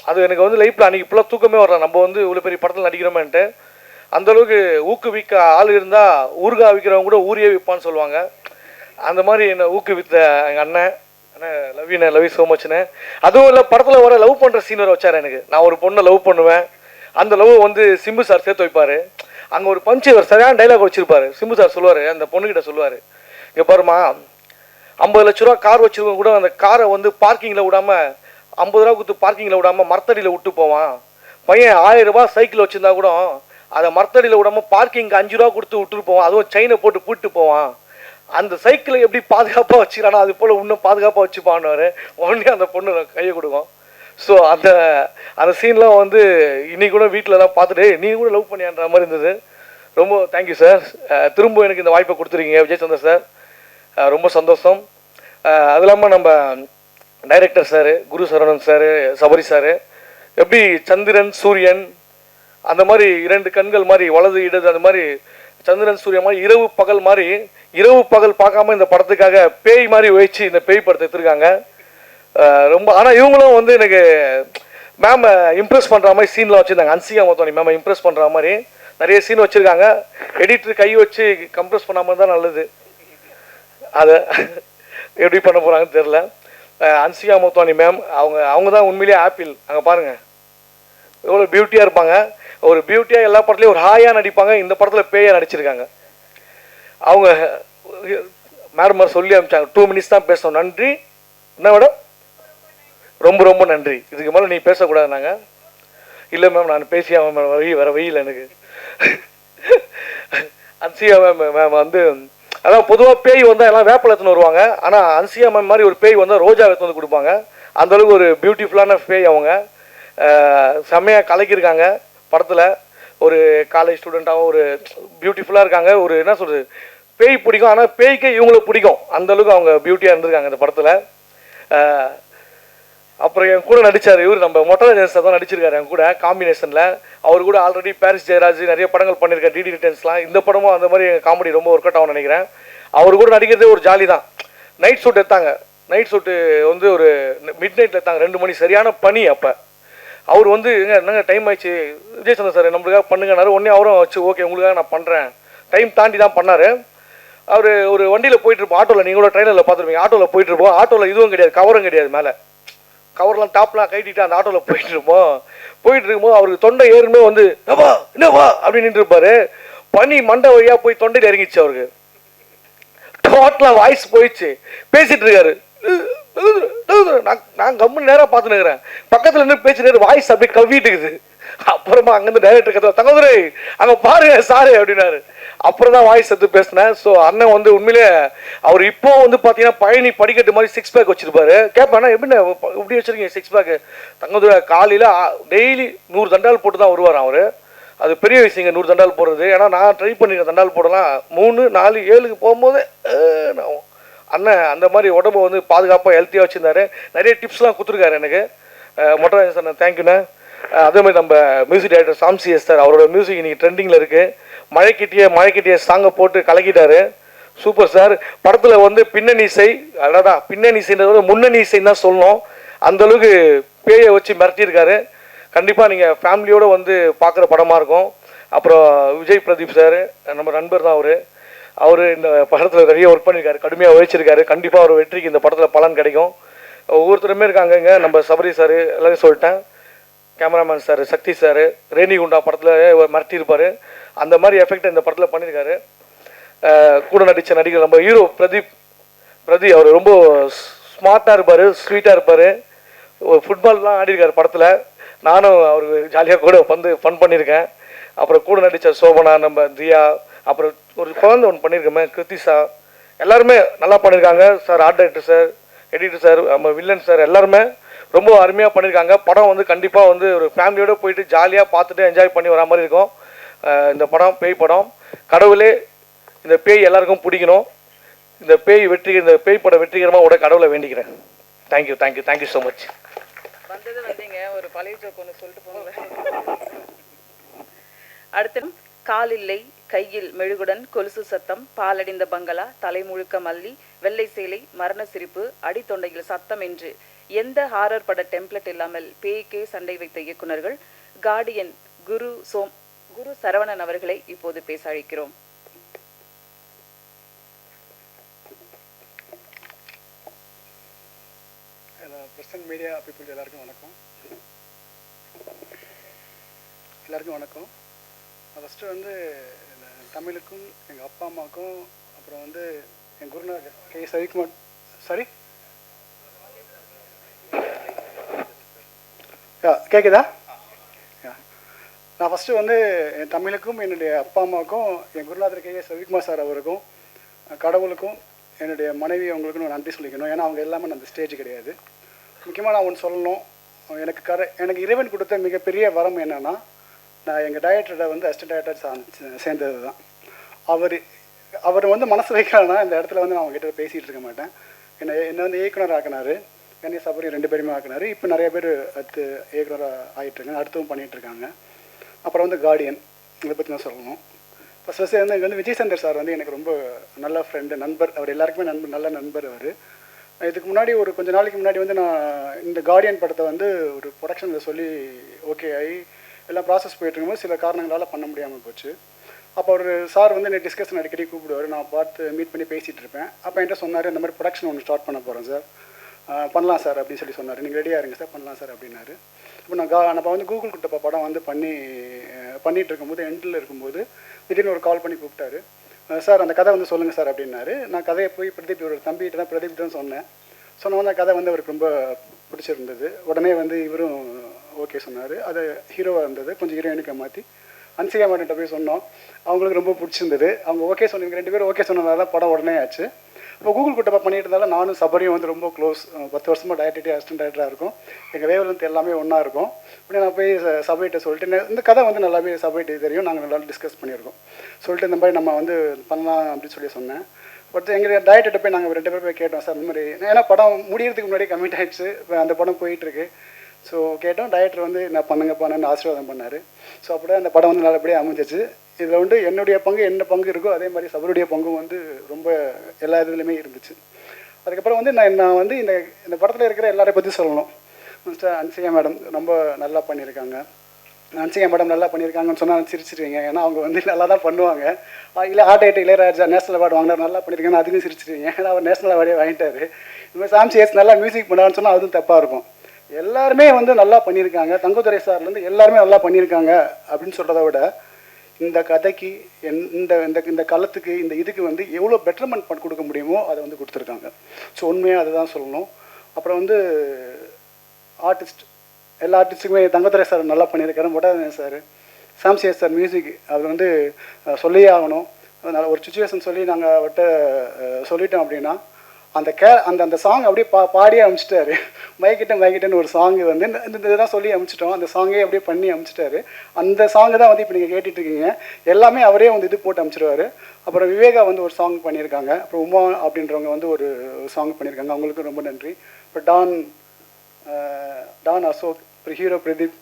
அது எனக்கு வந்து லைஃப்பில் அன்றைக்கி இப்போலாம் தூக்கமே வரல. நம்ம வந்து இவ்வளோ பெரிய படத்தில் நடிக்கிறோமேன்ட்டு. அந்தளவுக்கு ஊக்குவிக்க ஆள் இருந்தால் ஊறுகாய் விற்கிறவங்க கூட ஊரியே விற்பான்னு சொல்லுவாங்க. அந்த மாதிரி என்னை ஊக்குவித்த எங்கள் அண்ணன் லவ் யூ ஸோ மச்னு. அதுவும் இல்லை, படத்தில் வர லவ் பண்ணுற சீன் வர வச்சார் எனக்கு. நான் ஒரு பொண்ணை லவ் பண்ணுவேன். அந்த லவ் வந்து சிம்பு சார் சேர்த்து வைப்பார். அங்கே ஒரு பஞ்சு ஒரு சரியான டைலாக் வச்சுருப்பார். சிம்பு சார் சொல்லுவார், அந்த பொண்ணுக்கிட்ட சொல்லுவார், இங்கே பாருமா, 50 லட்ச ரூபா கார் வச்சுருக்கவங்க கூட அந்த காரை வந்து பார்க்கிங்கில் விடாமல் 50 ரூபா கொடுத்து பார்க்கிங்கில் விடாமல் மரத்தடியில் விட்டு போவான். பையன் 1000 ரூபா சைக்கிள் வச்சுருந்தா கூட அதை மரத்தடியில் விடாமல் பார்க்கிங்க்கு 5 ரூபா கொடுத்து விட்டுட்டு போவான். அதுவும் செயினை போட்டு பூட்டு போவான். அந்த சைக்கிளை எப்படி பாதுகாப்பாக வச்சுக்கிறானோ அது போல் இன்னும் பாதுகாப்பாக வச்சுப்பான்னு உடனே அந்த பொண்ணு கையை கொடுக்கும். ஸோ அந்த சீன்லாம் வந்து இன்னைக்கு கூட வீட்டில் தான் பார்த்துட்டு நீ கூட லவ் பண்ணியான்ற மாதிரி இருந்தது. ரொம்ப தேங்க்யூ சார். திரும்ப எனக்கு இந்த வாய்ப்பை கொடுத்துருக்கீங்க விஜய் சந்தர் சார். ரொம்ப சந்தோஷம். அது இல்லாமல் நம்ம டைரக்டர் சார், குரு சரவணன் சார், சபரி சார், எப்படி சந்திரன் சூரியன் அந்த மாதிரி 2 கண்கள் மாதிரி வலது இடது, அந்த மாதிரி சந்திரன் சூரியன் மாதிரி இரவு பகல் மாதிரி, இரவு பகல் பார்க்காம இந்த படத்துக்காக பேய் மாதிரி வச்சு இந்த பேய் படத்தை எடுத்துருக்காங்க. ரொம்ப ஆனால் இவங்களும் வந்து எனக்கு மேம் இம்ப்ரெஸ் பண்ணுற மாதிரி சீன்லாம் வச்சுருந்தாங்க. ஹன்சிகா மோத்வானி மேம் இம்ப்ரெஸ் பண்ணுற மாதிரி நிறைய சீன் வச்சுருக்காங்க. எடிட்டர் கை வச்சு கம்ப்ரெஸ் பண்ணாமல் தான் நல்லது. அதை எப்படி பண்ண போகிறாங்கன்னு தெரில. ஹன்சிகா மோத்வானி மேம் அவங்க தான் உண்மையிலேயே ஆப்பிள். அங்கே பாருங்கள் எவ்வளோ பியூட்டியாக இருப்பாங்க. ஒரு பியூட்டியாக எல்லா படத்துலையும் ஒரு ஹாயாக நடிப்பாங்க. இந்த படத்தில் பேயாக நடிச்சிருக்காங்க. அவங்க மேடம் சொல்லி அனுப்பிச்சாங்க 2 மினிட்ஸ் தான் பேசணும். நன்றி. என்ன மேடம்? ரொம்ப ரொம்ப நன்றி. இதுக்கு மேலே நீ பேசக்கூடாதுனாங்க. இல்லை மேம் நான் பேசியாம மேம் வேறு வெயில் எனக்கு. ஹன்சிகா மேம் வந்து அதான் பொதுவாக பேய் வந்தால் எல்லாம் வேப்பலை எடுத்துன்னு வருவாங்க. ஆனால் ஹன்சிகா மேம் மாதிரி ஒரு பேய் வந்தால் ரோஜா எடுத்து வந்து கொடுப்பாங்க. அந்தளவுக்கு ஒரு பியூட்டிஃபுல்லான பேய். அவங்க செம்மையாக கலக்கியிருக்காங்க படத்தில். ஒரு காலேஜ் ஸ்டூடெண்ட்டாகவும் ஒரு பியூட்டிஃபுல்லாக இருக்காங்க. ஒரு என்ன சொல்கிறது, பேய் பிடிக்கும், ஆனால் பேய்க்கே இவங்களுக்கு பிடிக்கும். அந்தளவுக்கு அவங்க பியூட்டியாக இருந்திருக்காங்க இந்த படத்தில். அப்புறம் என் கூட நடித்தார் இவர் நம்ம மொட்டை சார் தான் நடிச்சிருக்காரு என் கூட காம்பினேஷனில். அவர் கூட ஆல்ரெடி பாரிஸ் ஜெயராஜ் நிறைய படங்கள் பண்ணியிருக்காரு, டிடி ரிட்டர்ன்ஸ்லாம். இந்த படமும் அந்த மாதிரி காமெடி ரொம்ப ஒர்க் அவுட் ஆகும்னு நினைக்கிறேன். அவர் கூட நடிக்கிறதே ஒரு ஜாலி தான். நைட் ஷூட் எடுத்தாங்க, நைட் ஷூட்டு வந்து ஒரு மிட் நைட்டில் எடுத்தாங்க, 2 மணி சரியான பனி. அப்போ அவர் வந்து என்னங்க டைம் ஆயிடுச்சு விஜய் சந்திரன் சார் நம்மளுக்காக பண்ணுங்கனாரு. உடனே அவரும் வச்சு ஓகே உங்களுக்காக நான் பண்ணுறேன், டைம் தாண்டி தான் பண்ணார். அவர் ஒரு வண்டியில் போயிட்டுருப்போம், ஆட்டோவில், நீங்கள் கூட ட்ரெயினில் பார்த்துருப்பீங்க, ஆட்டோவில் போயிட்டுருப்போம். ஆட்டோவில் இதுவும் கிடையாது, கவரும் கிடையாது, மேலே கவர்லாம் டாப்லாம் கட்டிட்டு அந்த ஆட்டோவில் போயிட்டு இருக்கும்போது அவருக்கு தொண்டை ஏறுமே வந்து என்னவா அப்படின்னு நின்றுருப்பாரு. பனி மண்டை வழியாக போய் தொண்டையில் இறங்கிச்சு, அவருக்கு டோட்டலாக வாய்ஸ் போயிடுச்சு. பேசிட்டு இருக்காரு, நான் கம்முன்னு நேராக பார்த்துன்னு இருக்கிறேன், பக்கத்தில் இருந்து பேசிட்டு வாய்ஸ் அப்படியே கவ்விட்டு இருக்குது. அப்புறமா அங்கேருந்து டைரக்டர் கதை தங்கதுரை அங்கே பாருங்க சாரு அப்படின்னாரு. அப்புறம் தான் வாய்ஸ் எடுத்து பேசினேன். ஸோ அண்ணன் வந்து உண்மையிலே அவர் இப்போ வந்து பார்த்தீங்கன்னா பழனி படிக்கட்டு மாதிரி 6 பேக் வச்சிருப்பாரு. கேட்பேன் எப்படின்னா இப்படி வச்சிருக்கீங்க 6 பேக்கு? தங்கதுரை காலையில் டெய்லி 100 தண்டால் போட்டு தான் வருவார் அவர். அது பெரிய விஷயங்க 100 தண்டால் போடுறது. ஏன்னா நான் ட்ரை பண்ணியிருக்கேன் தண்டால் போடலாம் 3, 4, 7க்கு போகும்போது அண்ணன் அந்த மாதிரி உடம்பு வந்து பாதுகாப்பாக ஹெல்த்தியாக வச்சுருந்தாரு. நிறைய டிப்ஸ்லாம் கொடுத்துருக்காரு எனக்கு. மொட்டை சார் தேங்க்யூண்ணே. அதே மாதிரி நம்ம மியூசிக் டைரக்டர் சாம்சிஎஸ் சார், அவரோட மியூசிக் இன்றைக்கி ட்ரெண்டிங்கில் இருக்குது. மழைக்கிட்டே சாங்கை போட்டு கலக்கிட்டாரு. Super sir. படத்தில் வந்து பின்னணி இசை, அதான் பின்னணி இசைன்றத முன்னணி இசைன்னு தான் சொல்லணும். அந்தளவுக்கு பேயை வச்சு மிரட்டியிருக்காரு. கண்டிப்பாக நீங்கள் ஃபேமிலியோடு வந்து பார்க்குற படமாக இருக்கும். அப்புறம் விஜய் பிரதீப் சார் நம்ம நண்பர் தான் அவர் இந்த படத்தில் நிறைய ஒர்க் பண்ணியிருக்காரு, கடுமையாக உழைச்சிருக்காரு. கண்டிப்பாக அவர் வெற்றிக்கு இந்த படத்தில் பலன் கிடைக்கும். ஒவ்வொருத்தருமே இருக்காங்கங்க, நம்ம சபரி சார் எல்லாரையும் சொல்லிட்டேன், கேமராமேன் சார், சக்தி சார், ரேணிகுண்டா படத்தில் மிரட்டியிருப்பார். அந்த மாதிரி எஃபெக்ட் இந்த படத்தில் பண்ணியிருக்காரு. கூட நடித்த நடிகர் நம்ம ஹீரோ பிரதி அவர் ரொம்ப ஸ்மார்ட்டாக இருப்பார், ஸ்வீட்டாக இருப்பார். ஃபுட்பால்லாம் ஆடிருக்கார் படத்தில். நானும் அவருக்கு ஜாலியாக கூட வந்து ஃபன் பண்ணியிருக்கேன். அப்புறம் கூட நடித்த சோபனா, நம்ம தியா, அப்புறம் ஒரு குழந்தை ஒன்று பண்ணியிருக்கோமே கிருத்திஷா, எல்லாருமே நல்லா பண்ணியிருக்காங்க sir. Art director sir, editor sir, நம்ம வில்லன் சார் எல்லாருமே ரொம்ப அருமையாக பண்ணியிருக்காங்க. படம் வந்து கண்டிப்பாக வந்து ஒரு ஃபேமிலியோடு போயிட்டு ஜாலியாக பார்த்துட்டு என்ஜாய் பண்ணி வரா மாதிரி இருக்கும். இந்த படம் பேய் படம். கடவுளே இந்த பேய் எல்லாருக்கும் பிடிக்கணும். இந்த பேய் படம் வெற்றிகரமாக கடவுளை வேண்டிக்கிறேன். Thank you thank you thank you so much. வந்தது வந்தீங்க, ஒரு பழைய ஜோக் ஒன்று சொல்லிட்டு போங்க. அடுத்து காலில்லை கையில் மெழுகுடன் கொலுசு சத்தம், பாலடிந்த பங்களா, தலைமுழுக்க மல்லி, வெள்ளை சேலை, மரண சிரிப்பு, அடித்தொண்டையில் சத்தம் என்று எந்த ஹாரர் பட டெம்ப்ளெட் இல்லாமல் பேய்க்கே சண்டை வைத்த இயக்குனர்கள் கார்டியன் குரு சரவணன் அவர்களை இப்போது பேச அழைக்கிறோம். பிரசன்ட் மீடியா பீப்புள் எல்லாருக்கும் வணக்கம். ஃபஸ்ட்டு வந்து தமிழுக்கும் எங்கள் அப்பா அம்மாவுக்கும், அப்புறம் வந்து என் குருநாதர் கே சவிக்குமார், கேட்குதா? நான் ஃபஸ்ட்டு வந்து என் தமிழுக்கும் என்னுடைய அப்பா அம்மாவுக்கும் என் குருநாதர் கே சவிக்குமார் சார் அவருக்கும் கடவுளுக்கும் என்னுடைய மனைவி அவங்களுக்கும் நான் நன்றி சொல்லிக்கணும். ஏன்னா அவங்க எல்லாமே அந்த ஸ்டேஜ் கிடையாது. முக்கியமாக நான் ஒன்று சொல்லணும், எனக்கு இறைவன் கொடுத்த மிகப்பெரிய வரம் என்னென்னா, நான் எங்கள் டைரக்டரை வந்து அசிஸ்டன்ட் டைரக்டர் சேர்ந்தது தான். அவர் வந்து மனசு வைக்கிறான்னா இந்த இடத்துல வந்து நான் அவங்ககிட்ட பேசிகிட்டு இருக்க மாட்டேன். என்னை வந்து இயக்குனர் ஆக்கினார், என்னை சபரி 2 பேருமே ஆக்கினார். இப்போ நிறைய பேர் அடுத்து இயக்குனராக ஆகிட்டுருக்காங்க, அடுத்தவும் பண்ணிகிட்ருக்காங்க. அப்புறம் வந்து கார்டியன், இதை பற்றி நான் சொல்லணும். ஃபஸ்ட்டு வந்து இங்கே வந்து விஜய் சந்தர் சார் வந்து எனக்கு ரொம்ப நல்ல ஃப்ரெண்டு, நண்பர். அவர் எல்லாருக்குமே நல்ல நண்பர் அவர். இதுக்கு முன்னாடி கொஞ்ச நாளைக்கு முன்னாடி வந்து நான் இந்த கார்டியன் படத்தை வந்து ஒரு ப்ரொடக்ஷனில் சொல்லி ஓகே ஆகி எல்லாம் ப்ராசஸ் போயிட்டுருக்கும்போது சில காரணங்களால் பண்ண முடியாமல் போச்சு. அப்போ ஒரு சார் வந்து என்னை டிஸ்கஷன் அடிக்கடி கூப்பிடுவார், நான் பார்த்து மீட் பண்ணி பேசிகிட்டு இருப்பேன். அப்போ என்கிட்ட சொன்னார், இந்த மாதிரி ப்ரொடக்ஷன் ஒன்று ஸ்டார்ட் பண்ண போகிறேன் சார், பண்ணலாம் சார் அப்படின்னு சொல்லி சொன்னார். நீங்கள் ரெடியாக இருங்க சார், பண்ணலாம் சார் அப்படின்னாரு. இப்போ நான் வந்து கூகுள் குட்டப்பா படம் வந்து பண்ணிகிட்டு இருக்கும்போது எண்டில் இருக்கும்போது திடீர்னு ஒரு கால் பண்ணி கூப்பிட்டாரு. சார் அந்த கதை வந்து சொல்லுங்கள் சார் அப்படின்னாரு. நான் கதையை போய் பிரதீப் ஒரு தம்பிகிட்ட தான் பிரதீப் தான் சொன்னோம். அந்த கதை வந்து அவருக்கு ரொம்ப பிடிச்சிருந்தது. உடனே வந்து இவரும் ஓகே சொன்னார். அது ஹீரோவாக இருந்தது, கொஞ்சம் ஹீரோயினுக்கு மாற்றி அன்சிகா மேட்ட போய் சொன்னோம். அவங்களுக்கு ரொம்ப பிடிச்சிருந்தது. அவங்க ஓகே சொன்னீங்க, 2 பேரும் ஓகே சொன்னதால தான் படம் உடனே ஆச்சு. இப்போ கூகுள் குட்டப்பா பண்ணிட்டு இருந்தாலும் நானும் சபரியும் வந்து ரொம்ப க்ளோஸ். 10 வருஷமாக டைரக்டர் அசிஸ்டன்ட் டைரக்டராக இருக்கும். எங்கள் வேவ்லென்த் எல்லாமே ஒன்றா இருக்கும். இப்படி நான் போய் சபைகிட்ட சொல்லிட்டு இந்த கதை வந்து நல்லாவே சபைகிட்ட தெரியும், நாங்கள் நல்லா டிஸ்கஸ் பண்ணியிருக்கோம். சொல்லிட்டு இந்த மாதிரி நம்ம வந்து பண்ணலாம் அப்படின்னு சொல்லி சொன்னேன். பட் எங்கள் டைரக்டர்கிட்ட போய் நாங்கள் 2 பேர் போய் கேட்டோம் சார் இந்த மாதிரி, ஏன்னா படம் முடியறதுக்கு முன்னாடி கமிட் ஆகிடுச்சு, அந்த படம் போயிட்டுருக்கு. ஸோ கேட்டோம், டைரக்டர் வந்து நான் பண்ணுங்கப்பான்னு ஆசீர்வாதம் பண்ணார். ஸோ அப்படியே அந்த படம் வந்து நல்லபடியாக அமைஞ்சிச்சு. இதில் வந்து என்னுடைய பங்கு என்ன பங்கு இருக்கோ அதே மாதிரி சபருடைய பங்கும் வந்து ரொம்ப எல்லா இதுலேயுமே இருந்துச்சு. அதுக்கப்புறம் வந்து நான் வந்து இந்த படத்தில் இருக்கிற எல்லாரையும் பற்றி சொல்லணும். மிஸ்டர் அன்சிகா மேடம் ரொம்ப நல்லா பண்ணியிருக்காங்க. அன்சிகா மேடம் நல்லா பண்ணியிருக்காங்கன்னு சொன்னால் சிரிச்சிருவீங்க, ஏன்னா அவங்க வந்து நல்லா தான் பண்ணுவாங்க. இல்லை ஆர்ட் இளையராஜா நேஷனல் அவார்டு வாங்கினார், நல்லா பண்ணியிருக்காங்க, அதுக்கும் சிரிச்சிருவீங்க, ஏன்னா அவர் நேஷனல் அவார்டே வாங்கிட்டார். இந்த மாதிரி சாம்சிஎஸ் நல்லா மியூசிக் பண்ணான்னு சொன்னால் அதுவும் தப்பாக இருக்கும். எல்லாருமே வந்து நல்லா பண்ணியிருக்காங்க, தங்கத்துறை சார்லேருந்து எல்லாருமே நல்லா பண்ணியிருக்காங்க அப்படின்னு சொல்கிறத விட இந்த கதைக்கு இந்த காலத்துக்கு இந்த இதுக்கு வந்து எவ்வளோ பெட்டர்மெண்ட் கொடுக்க முடியுமோ அதை வந்து கொடுத்துருக்காங்க. ஸோ உண்மையாக அதை தான் சொல்லணும். அப்புறம் வந்து ஆர்டிஸ்ட் எல்லா ஆர்டிஸ்ட்டுக்குமே தங்கத்துறை சார் நல்லா பண்ணியிருக்காரு, மொட்டாதன் சார், சாம்சிஎஸ் சார் மியூசிக் அவர் வந்து சொல்லியே ஆகணும். அதனால் ஒரு சுச்சுவேஷன் சொல்லி நாங்கள் அவர்கிட்ட சொல்லிட்டோம் அப்படின்னா அந்த சாங் அப்படியே பாடியே அமிச்சிட்டாரு. மைக்கிட்டன்னு ஒரு சாங் வந்து இந்த இதெல்லாம் சொல்லி அமிச்சிட்டோம், அந்த சாங்கே அப்படியே பண்ணி அமிச்சிட்டாரு. அந்த சாங்கு தான் வந்து இப்போ நீங்கள் கேட்டுட்ருக்கீங்க, எல்லாமே அவரே வந்து இது போட்டு அமிச்சிடுவார். அப்புறம் விவேகா வந்து ஒரு சாங் பண்ணியிருக்காங்க, அப்புறம் உமா அப்படின்றவங்க வந்து ஒரு சாங் பண்ணியிருக்காங்க, அவங்களுக்கு ரொம்ப நன்றி. அப்புறம் டான் அசோக், அப்புறம் ஹீரோ பிரதீப்,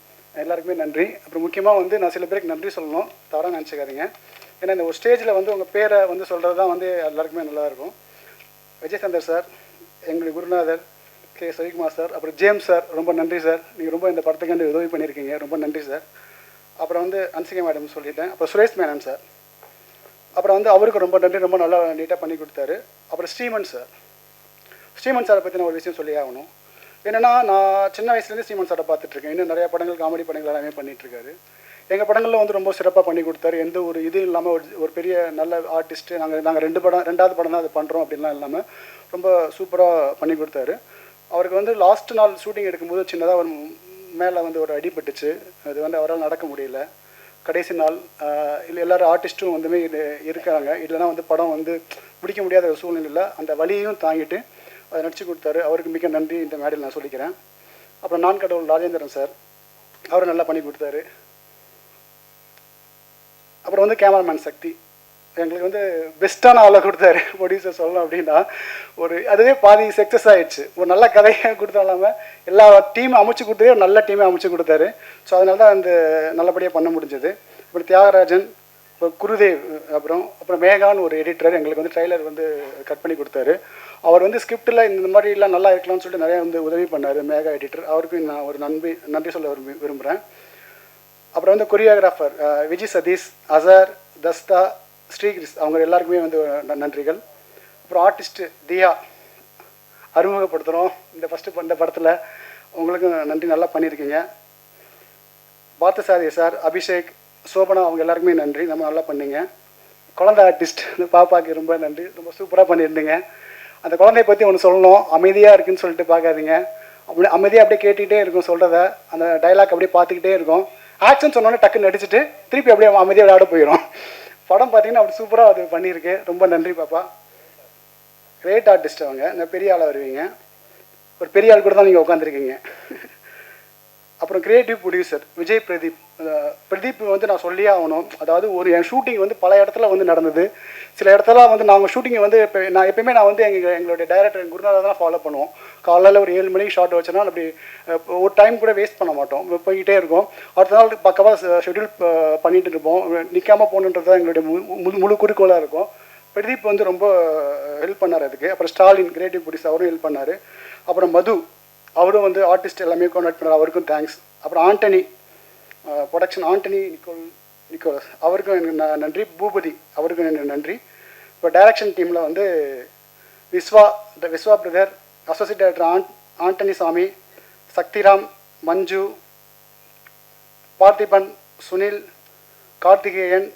எல்லாருக்குமே நன்றி. அப்புறம் முக்கியமாக வந்து நான் சில பேருக்கு நன்றி சொல்லணும், தவறாக நினச்சிக்காதீங்க. ஏன்னா இந்த ஒரு ஸ்டேஜில் வந்து உங்கள் பேரை வந்து சொல்கிறது தான் வந்து எல்லாருக்குமே நல்லாயிருக்கும். விஜய் சந்தர் சார், எங்களுடைய குருநாதர் கே சவிகுமார் சார், அப்புறம் ஜேம்ஸ் சார், ரொம்ப நன்றி சார், நீங்கள் ரொம்ப இந்த படத்துக்கு வந்து உதவி பண்ணியிருக்கீங்க, ரொம்ப நன்றி சார். அப்புறம் வந்து அன்சிகா மேடம் சொல்லிட்டேன். அப்புறம் சுரேஷ் மேனன் சார், அப்புறம் வந்து அவருக்கு ரொம்ப நன்றி, ரொம்ப நல்லா நீட்டாக பண்ணி கொடுத்தாரு. அப்புறம் ஸ்ரீமன் சாரை பற்றி நான் ஒரு விஷயம் சொல்லி ஆகணும். என்னென்னா நான் சின்ன வயசுலேருந்து ஸ்ரீமன் சாரை பார்த்துட்ருக்கேன், இன்னும் நிறையா படங்கள் காமெடி படங்கள் எல்லாமே பண்ணிகிட்ருக்காரு. எங்கள் படங்களில் வந்து ரொம்ப சிறப்பாக பண்ணி கொடுத்தாரு, எந்த ஒரு இது இல்லாமல் ஒரு பெரிய நல்ல ஆர்டிஸ்ட்டு, நாங்கள் 2வது படம் தான் அது பண்ணுறோம் அப்படின்லாம் இல்லாமல் ரொம்ப சூப்பராக பண்ணி கொடுத்தாரு. அவருக்கு வந்து லாஸ்ட் நாள் ஷூட்டிங் எடுக்கும்போது சின்னதாக ஒரு மேலே வந்து ஒரு அடிபட்டுச்சு, அது வந்து அவரால் நடக்க முடியல. கடைசி நாள் இல்லை எல்லோரும் ஆர்டிஸ்ட்டும் வந்துமே இருக்காங்க, இல்லைனா வந்து படம் வந்து முடிக்க முடியாத ஒரு சூழ்நிலையில் அந்த வலியையும் தாங்கிட்டு அதை நடிச்சு கொடுத்தாரு. அவருக்கு மிக நன்றி இந்த மேடையில் நான் சொல்லிக்கிறேன். அப்புறம் நான் கடவுள் ராஜேந்திரன் சார், அவரும் நல்லா பண்ணி கொடுத்தாரு. அப்புறம் வந்து கேமராமேன் சக்தி, எங்களுக்கு வந்து பெஸ்ட்டான ஆளை கொடுத்தாரு. ப்ரொடியூசர் சொல்லணும் அப்படின்னா அதுவே பாதி சக்ஸஸ் ஆகிடுச்சு. ஒரு நல்ல கதையை கொடுத்தாலாமல் எல்லா டீமும் அமைச்சு கொடுத்ததே ஒரு நல்ல டீமை அமைச்சு கொடுத்தாரு. ஸோ அதனால தான் அந்த நல்லபடியாக பண்ண முடிஞ்சது. அப்புறம் தியாகராஜன், அப்புறம் குருதேவ், அப்புறம் மேகான்னு ஒரு எடிட்டர் எங்களுக்கு வந்து ட்ரைலர் வந்து கட் பண்ணி கொடுத்தாரு. அவர் வந்து ஸ்கிரிப்டில் இந்த மாதிரிலாம் நல்லா இருக்கலாம்னு சொல்லிட்டு நிறையா வந்து உதவி பண்ணார் மேகா எடிட்டர், அவருக்கு நான் ஒரு நன்றி சொல்ல விரும்புகிறேன். அப்புறம் வந்து கொரியோகிராஃபர் விஜய் சதீஷ், அசர், தஸ்தா, ஸ்ரீகிரிஸ், அவங்க எல்லாருக்குமே வந்து நன்றிகள். அப்புறம் ஆர்டிஸ்ட்டு தியா அறிமுகப்படுத்துகிறோம் இந்த படத்தில், உங்களுக்கு நன்றி, நல்லா பண்ணியிருக்கீங்க. பார்த்தசாரதி சார், அபிஷேக், சோபனா, அவங்க எல்லாருக்குமே நன்றி, நம்ம நல்லா பண்ணீங்க. குழந்தை ஆர்டிஸ்ட் இந்த பாப்பாவுக்கு ரொம்ப நன்றி, ரொம்ப சூப்பராக பண்ணியிருந்தீங்க. அந்த குழந்தைய பற்றி ஒன்று சொல்லணும், அமைதியாக இருக்குன்னு சொல்லிட்டு பார்க்காதீங்க, அப்படி அமைதியாக அப்படியே கேட்டுக்கிட்டே இருக்கும் சொல்கிறத, அந்த டைலாக் அப்படியே பார்த்துக்கிட்டே இருக்கும். ஆக்ஷன் சொன்னோன்னே டக்குன்னு நடிச்சுட்டு திருப்பி அப்படியே அமைதியாக விளையாட போயிடும். படம் பார்த்தீங்கன்னா அப்படி சூப்பராக அது பண்ணியிருக்கு, ரொம்ப நன்றி பாப்பா. கிரேட் ஆர்டிஸ்ட் அவங்க, இந்த பெரிய ஆளாக வருவீங்க, ஒரு பெரிய ஆள் கூட தான் நீங்கள் உட்காந்துருக்கீங்க. அப்புறம் கிரியேட்டிவ் ப்ரொடியூசர் விஜய் பிரதீப் வந்து நான் சொல்லியே ஆகணும். அதாவது என் ஷூட்டிங் வந்து பல இடத்துல வந்து நடந்தது. சில இடத்துல வந்து நாங்கள் ஷூட்டிங்கை வந்து நான் எப்பயுமே எங்களுடைய டைரக்டர் குருநாதர் தான் ஃபாலோ பண்ணுவோம். காலையில் ஒரு 7 மணிக்கு ஷார்ட் வச்சோன்னா அப்படி ஒரு டைம் கூட வேஸ்ட் பண்ண மாட்டோம், போய்கிட்டே இருக்கோம். அடுத்த நாள் பக்கவாக ஷெட்யூல் பண்ணிகிட்டு இருப்போம், நிற்காமல் போகணுன்றது தான் எங்களுடைய முழு குறிக்கோளாக இருக்கும். பிரதீப் வந்து ரொம்ப ஹெல்ப் பண்ணார் அதுக்கு. அப்புறம் ஸ்டாலின் கிரியேட்டிவ் ப்ரொடியூசர், அவரும் ஹெல்ப் பண்ணார். அப்புறம் மது, அவரும் வந்து ஆர்டிஸ்ட் எல்லாமே கான்டாக்ட் பண்ணார், அவருக்கும் தேங்க்ஸ். அப்புறம் ஆண்டனி ப்ரொடக்ஷன், ஆண்டனி நிக்கோலஸ், அவருக்கும் எனக்கு நன்றி. பூபதி, அவருக்கும் எனக்கு நன்றி. இப்போ டைரக்ஷன் டீமில் வந்து Viswa brother, associate director Antony Sami, Sakthiram, மஞ்சு, பார்த்திபன், சுனில், கார்த்திகேயன்,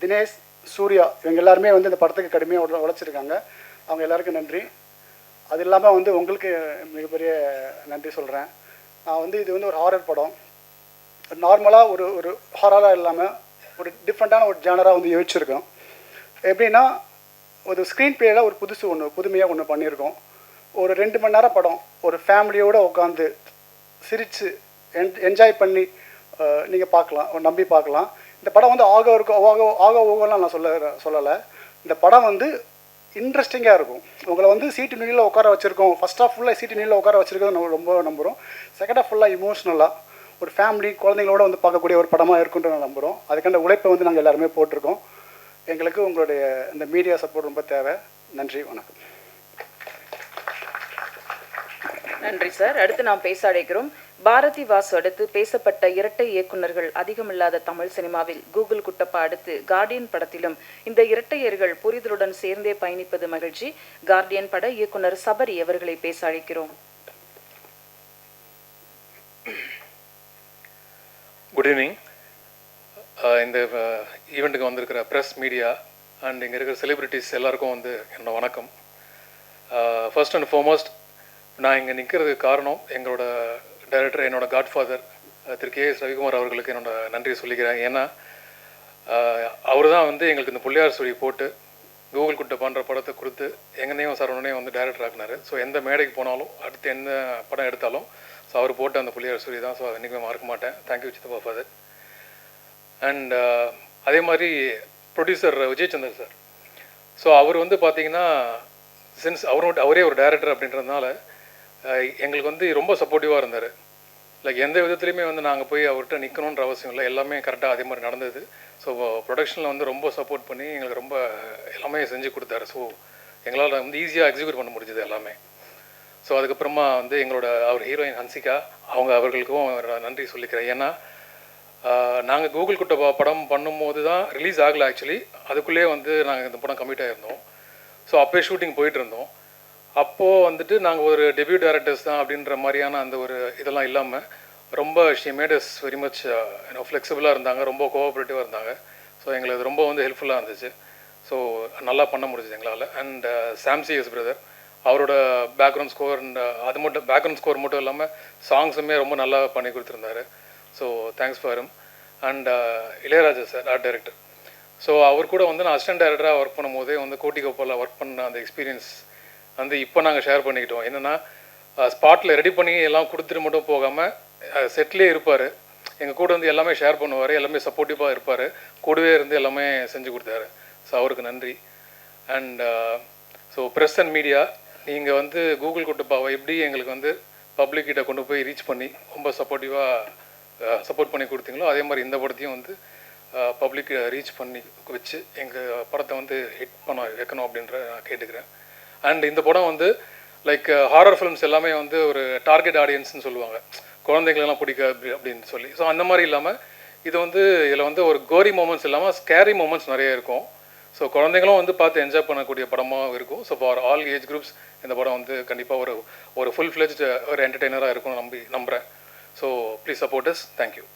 தினேஷ், சூர்யா, இவங்க எல்லாருமே வந்து இந்த படத்துக்கு கடுமையாக உழைச்சிருக்காங்க. அவங்க எல்லாருக்கும் நன்றி. அது இல்லாமல் வந்து உங்களுக்கு மிகப்பெரிய நன்றி சொல்கிறேன். நான் வந்து இது வந்து ஒரு ஹாரர் படம், நார்மலாக ஒரு ஹாரராக இல்லாமல் ஒரு டிஃப்ரெண்ட்டான ஒரு ஜானராக வந்து யோசிச்சிருக்கோம். எப்படின்னா ஒரு ஸ்க்ரீன் பிளேயில் ஒரு புதுமையாக ஒன்று பண்ணியிருக்கோம். ஒரு 2 மணி நேரம் படம், ஒரு ஃபேமிலியோடு உட்காந்து சிரித்து என்ஜாய் பண்ணி நீங்கள் பார்க்கலாம், நம்பி பார்க்கலாம். இந்த படம் வந்து ஓகோலாம் நான் சொல்லலை. இந்த படம் வந்து இன்ட்ரெஸ்டிங்காக இருக்கும். உங்களை வந்து சீட்டு நீளில் உட்கார வச்சுருக்கோம். ஃபஸ்ட் ஆஃப் ஃபுல்லாக சீட்டு நீளில் உட்கார வச்சுருக்கிறது நம்ம ரொம்ப நம்புகிறோம். செகண்ட் ஆஃப் ஃபுல்லாக இமோஷ்னலாக ஒரு ஃபேமிலி குழந்தைங்களோட வந்து பார்க்கக்கூடிய ஒரு படமாக இருக்குன்ற நான் நம்புகிறோம். அதுக்கான உழைப்பை வந்து நாங்கள் எல்லாருமே போட்டிருக்கோம். எங்களுக்கு உங்களுடைய இந்த மீடியா சப்போர்ட் ரொம்ப தேவை. நன்றி, வணக்கம். நன்றி சார். அடுத்து நாம் பேச அழைக்கிறோம். பாரதி வாசு அடுத்து பேசப்பட்ட இரட்டை இயக்குநர்கள் அதிகமில்லாத தமிழ் சினிமாவில் கூகுள் குட்டப்பா அடுத்து கார்டியன் படத்திலும் இந்த இரட்டையர்கள் புரிதலுடன் சேர்ந்தே பயணிப்பது மகிழ்ச்சி. கார்டியன் பட இயக்குனர் சபரி அவர்களை பேச அழைக்கிறோம். Good evening. இந்த ஈவெண்ட்டுக்கு வந்திருக்கிற ப்ரெஸ், மீடியா அண்ட் இங்கே இருக்கிற செலிப்ரிட்டிஸ் எல்லாருக்கும் வந்து என்னோட வணக்கம். ஃபர்ஸ்ட் அண்ட் ஃபார்மோஸ்ட் நான் இங்கே நிற்கிறதுக்கு காரணம் எங்களோட டைரக்டர், என்னோடய காட்ஃபாதர் திரு KS ரவிக்குமார் அவர்களுக்கு என்னோட நன்றி சொல்லிக்கிறேன். ஏன்னா அவர் தான் வந்து எங்களுக்கு இந்த புள்ளியார் ஸ்டோரி போட்டு கூகுள் குட்டை பண்ணுற படத்தை கொடுத்து எங்கனையும் சரவணனையும் வந்து டைரக்டர் ஆக்குனார். ஸோ எந்த மேடைக்கு போனாலும் அடுத்து எந்த படம் எடுத்தாலும் ஸோ அவர் போட்ட அந்த புள்ளியார் ஸ்டோரி தான். ஸோ என்றைக்குமே மறக்க மாட்டேன். தேங்க்யூ சித்தப்பா ஃபாதர். அண்ட் அதே மாதிரி producer Vijay Chandar sir. So அவர் வந்து பார்த்தீங்கன்னா சின்ஸ் அவரே ஒரு டைரக்டர் அப்படின்றதுனால எங்களுக்கு வந்து ரொம்ப சப்போர்ட்டிவாக இருந்தார். லைக் எந்த விதத்துலையுமே வந்து நாங்கள் போய் அவர்கிட்ட நிற்கணுன்ற அவசியம் இல்லை. எல்லாமே கரெக்டாக அதே மாதிரி நடந்தது. ஸோ ப்ரொடக்ஷனில் வந்து ரொம்ப சப்போர்ட் பண்ணி எங்களுக்கு ரொம்ப எல்லாமே செஞ்சு கொடுத்தாரு. ஸோ எங்களால் வந்து ஈஸியாக எக்ஸிக்யூட் பண்ண முடிஞ்சது எல்லாமே. ஸோ அதுக்கப்புறமா வந்து எங்களோட அவர் ஹீரோயின் ஹன்சிகா அவர்களுக்கும் நன்றி சொல்லிக்கிறேன். ஏன்னா நாங்கள் கூகுள் குட்டை படம் பண்ணும்போது தான் ரிலீஸ் ஆகலை ஆக்சுவலி. அதுக்குள்ளேயே வந்து நாங்கள் இந்த படம் கமிட் ஆகிருந்தோம். ஸோ அப்போயே ஷூட்டிங் போயிட்டு இருந்தோம். அப்போது வந்துட்டு நாங்கள் ஒரு டெபியூ டேரக்டர்ஸ் தான் அப்படின்ற மாதிரியான அந்த ஒரு இதெல்லாம் இல்லாமல் ரொம்ப she made us very much ஃப்ளெக்சிபிளாக இருந்தாங்க, ரொம்ப கோஆப்ரேட்டிவாக இருந்தாங்க. ஸோ எங்களுக்கு அது ரொம்ப வந்து ஹெல்ப்ஃபுல்லாக இருந்துச்சு. ஸோ நல்லா பண்ண முடிஞ்சது எங்களால். அண்ட் சாம்சிஎஸ் பிரதர் அவரோட பேக்ரவுண்ட் ஸ்கோர் அண்ட் அது மட்டும் பேக்ரவுண்ட் ஸ்கோர் மட்டும் இல்லாமல் சாங்ஸுமே ரொம்ப நல்லா பண்ணி கொடுத்துருந்தாரு. So thanks for him. And Ilaiyaraaja sir art director. So அவர் கூட வந்து நான் அசிஸ்டன்ட் டைரக்டராக ஒர்க் பண்ணும்போதே வந்து கோட்டிகோப்பாவில் ஒர்க் பண்ண அந்த எக்ஸ்பீரியன்ஸ் வந்து இப்போ நாங்கள் ஷேர் பண்ணிக்கிட்டோம். என்னென்னா ஸ்பாட்டில் ரெடி பண்ணி எல்லாம் கொடுத்துட்டு மட்டும் போகாமல் செட்லேயே இருப்பார். எங்கள் கூட வந்து எல்லாமே ஷேர் பண்ணுவார், எல்லாமே சப்போர்ட்டிவாக இருப்பார், கூடவே இருந்து எல்லாமே செஞ்சு கொடுத்தாரு. ஸோ அவருக்கு நன்றி. And so press and media நீங்கள் வந்து கூகுள் குட்டப்பாவை எப்படி எங்களுக்கு வந்து பப்ளிக்கிட்ட கொண்டு போய் ரீச் பண்ணி ரொம்ப சப்போர்ட் பண்ணி கொடுத்தீங்களோ அதே மாதிரி இந்த படத்தையும் வந்து பப்ளிக் ரீச் பண்ணி வச்சு எங்கள் படத்தை வந்து ஹிட் பண்ண வைக்கணும் அப்படின்ற நான் கேட்டுக்கிறேன். அண்ட் இந்த படம் வந்து லைக் ஹாரர் ஃபிலிம்ஸ் எல்லாமே வந்து ஒரு டார்கெட் ஆடியன்ஸ்னு சொல்லுவாங்க, குழந்தைங்களெல்லாம் பிடிக்காது அப்படின்னு சொல்லி. ஸோ அந்த மாதிரி இல்லாமல் இது வந்து இதில் வந்து ஒரு கோரி மூமெண்ட்ஸ் இல்லாமல் ஸ்கேரி மூமெண்ட்ஸ் நிறைய இருக்கும். ஸோ குழந்தைங்களும் வந்து பார்த்து என்ஜாய் பண்ணக்கூடிய படமாக இருக்கும். So for all age groups இந்த படம் வந்து கண்டிப்பாக ஒரு ஃபுல் ஃப்ளெஜ்டு ஒரு என்டர்டெய்னராக இருக்கும்னு நம்புகிறேன். So please support us. Thank you.